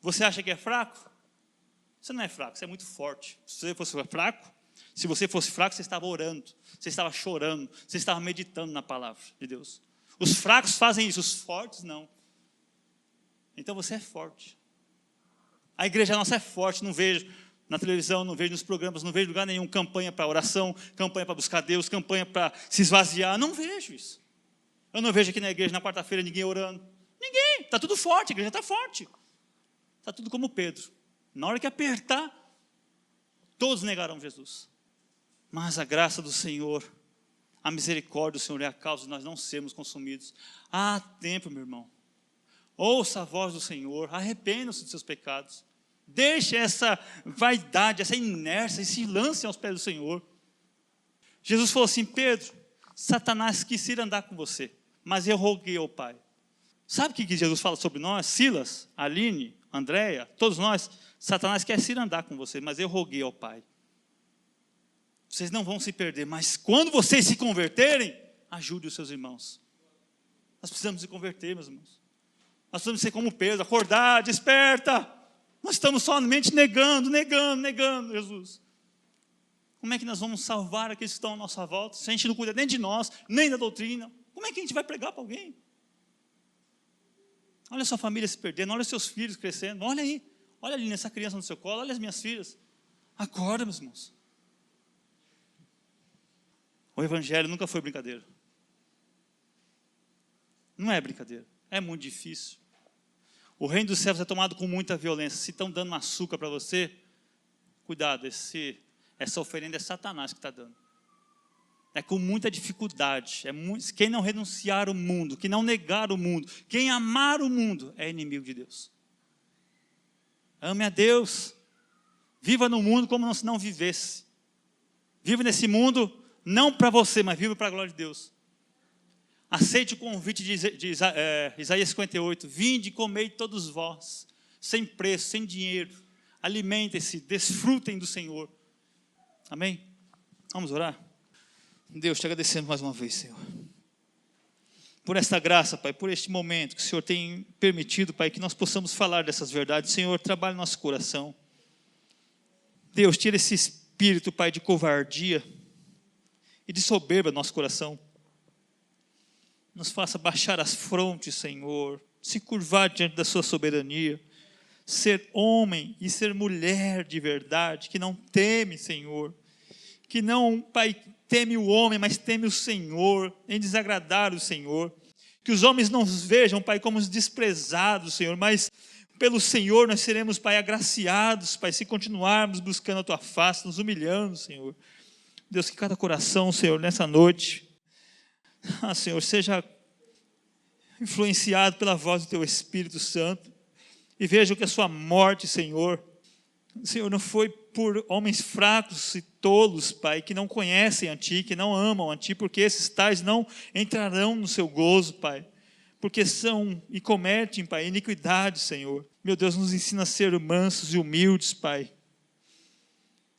Você acha que é fraco? Você não é fraco, você é muito forte. Se você fosse fraco, você estava orando, você estava chorando, você estava meditando na palavra de Deus. Os fracos fazem isso, os fortes não. Então você é forte. A igreja nossa é forte, não vejo na televisão, não vejo nos programas, não vejo em lugar nenhum campanha para oração, campanha para buscar Deus, campanha para se esvaziar, não vejo isso. Eu não vejo aqui na igreja na quarta-feira ninguém orando. Ninguém, está tudo forte, a igreja está forte. Está tudo como Pedro. Na hora que apertar, todos negarão Jesus. Mas a graça do Senhor, a misericórdia do Senhor é a causa de nós não sermos consumidos. Há tempo, meu irmão. Ouça a voz do Senhor, arrependa-se dos seus pecados. Deixe essa vaidade, essa inércia e se lance aos pés do Senhor. Jesus falou assim, Pedro, Satanás quis ir andar com você, mas eu roguei ao Pai. Sabe o que Jesus fala sobre nós? Silas, Aline, Andréia, todos nós, Satanás quer ir andar com você, mas eu roguei ao Pai. Vocês não vão se perder, mas quando vocês se converterem, ajude os seus irmãos. Nós precisamos se converter, meus irmãos. Nós precisamos ser como Pedro, acordar, desperta. Nós estamos somente negando Jesus. Como é que nós vamos salvar aqueles que estão à nossa volta? Se a gente não cuida nem de nós, nem da doutrina, como é que a gente vai pregar para alguém? Olha a sua família se perdendo, olha os seus filhos crescendo, olha aí, olha ali nessa criança no seu colo, olha as minhas filhas. Acorda, meus irmãos. O evangelho nunca foi brincadeira. Não é brincadeira, é muito difícil. O reino dos céus é tomado com muita violência. Se estão dando açúcar para você, cuidado, essa oferenda é Satanás que está dando. É com muita dificuldade. Quem não renunciar ao mundo, quem não negar o mundo, quem amar o mundo, é inimigo de Deus. Ame a Deus. Viva no mundo como se não vivesse. Viva nesse mundo, não para você, mas viva para a glória de Deus. Aceite o convite de Isaías 58. Vinde e comei todos vós, sem preço, sem dinheiro. Alimentem-se, desfrutem do Senhor. Amém? Vamos orar? Deus, te agradecemos mais uma vez, Senhor. Por esta graça, Pai, por este momento que o Senhor tem permitido, Pai, que nós possamos falar dessas verdades. Senhor, trabalhe no nosso coração. Deus, tira esse espírito, Pai, de covardia e de soberba do nosso coração. Nos faça baixar as frontes, Senhor, se curvar diante da sua soberania, ser homem e ser mulher de verdade, que não teme, Senhor, que não, Pai, teme o homem, mas teme o Senhor, em desagradar o Senhor, que os homens não nos vejam, Pai, como os desprezados, Senhor, mas pelo Senhor nós seremos, Pai, agraciados, Pai, se continuarmos buscando a Tua face, nos humilhando, Senhor. Deus, que cada coração, Senhor, nessa noite, Senhor, seja influenciado pela voz do Teu Espírito Santo e veja que a sua morte, Senhor, não foi por homens fracos e tolos, Pai, que não conhecem a Ti, que não amam a Ti, porque esses tais não entrarão no seu gozo, Pai, porque são e cometem, Pai, iniquidade, Senhor. Meu Deus, nos ensina a ser mansos e humildes, Pai,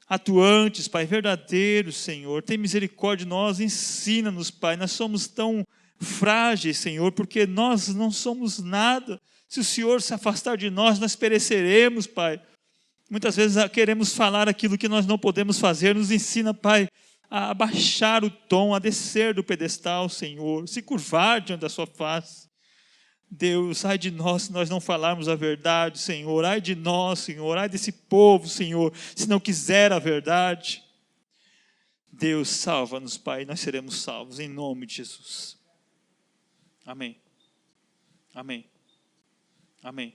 atuantes, Pai, verdadeiros, Senhor. Tem misericórdia de nós, ensina-nos, Pai. Nós somos tão frágeis, Senhor, porque nós não somos nada. Se o Senhor se afastar de nós, nós pereceremos, Pai. Muitas vezes queremos falar aquilo que nós não podemos fazer. Nos ensina, Pai, a abaixar o tom, a descer do pedestal, Senhor, se curvar diante da sua face. Deus, ai de nós se nós não falarmos a verdade, Senhor. Ai de nós, Senhor. Ai desse povo, Senhor, se não quiser a verdade. Deus, salva-nos, Pai, nós seremos salvos, em nome de Jesus. Amém. Amém. Amém.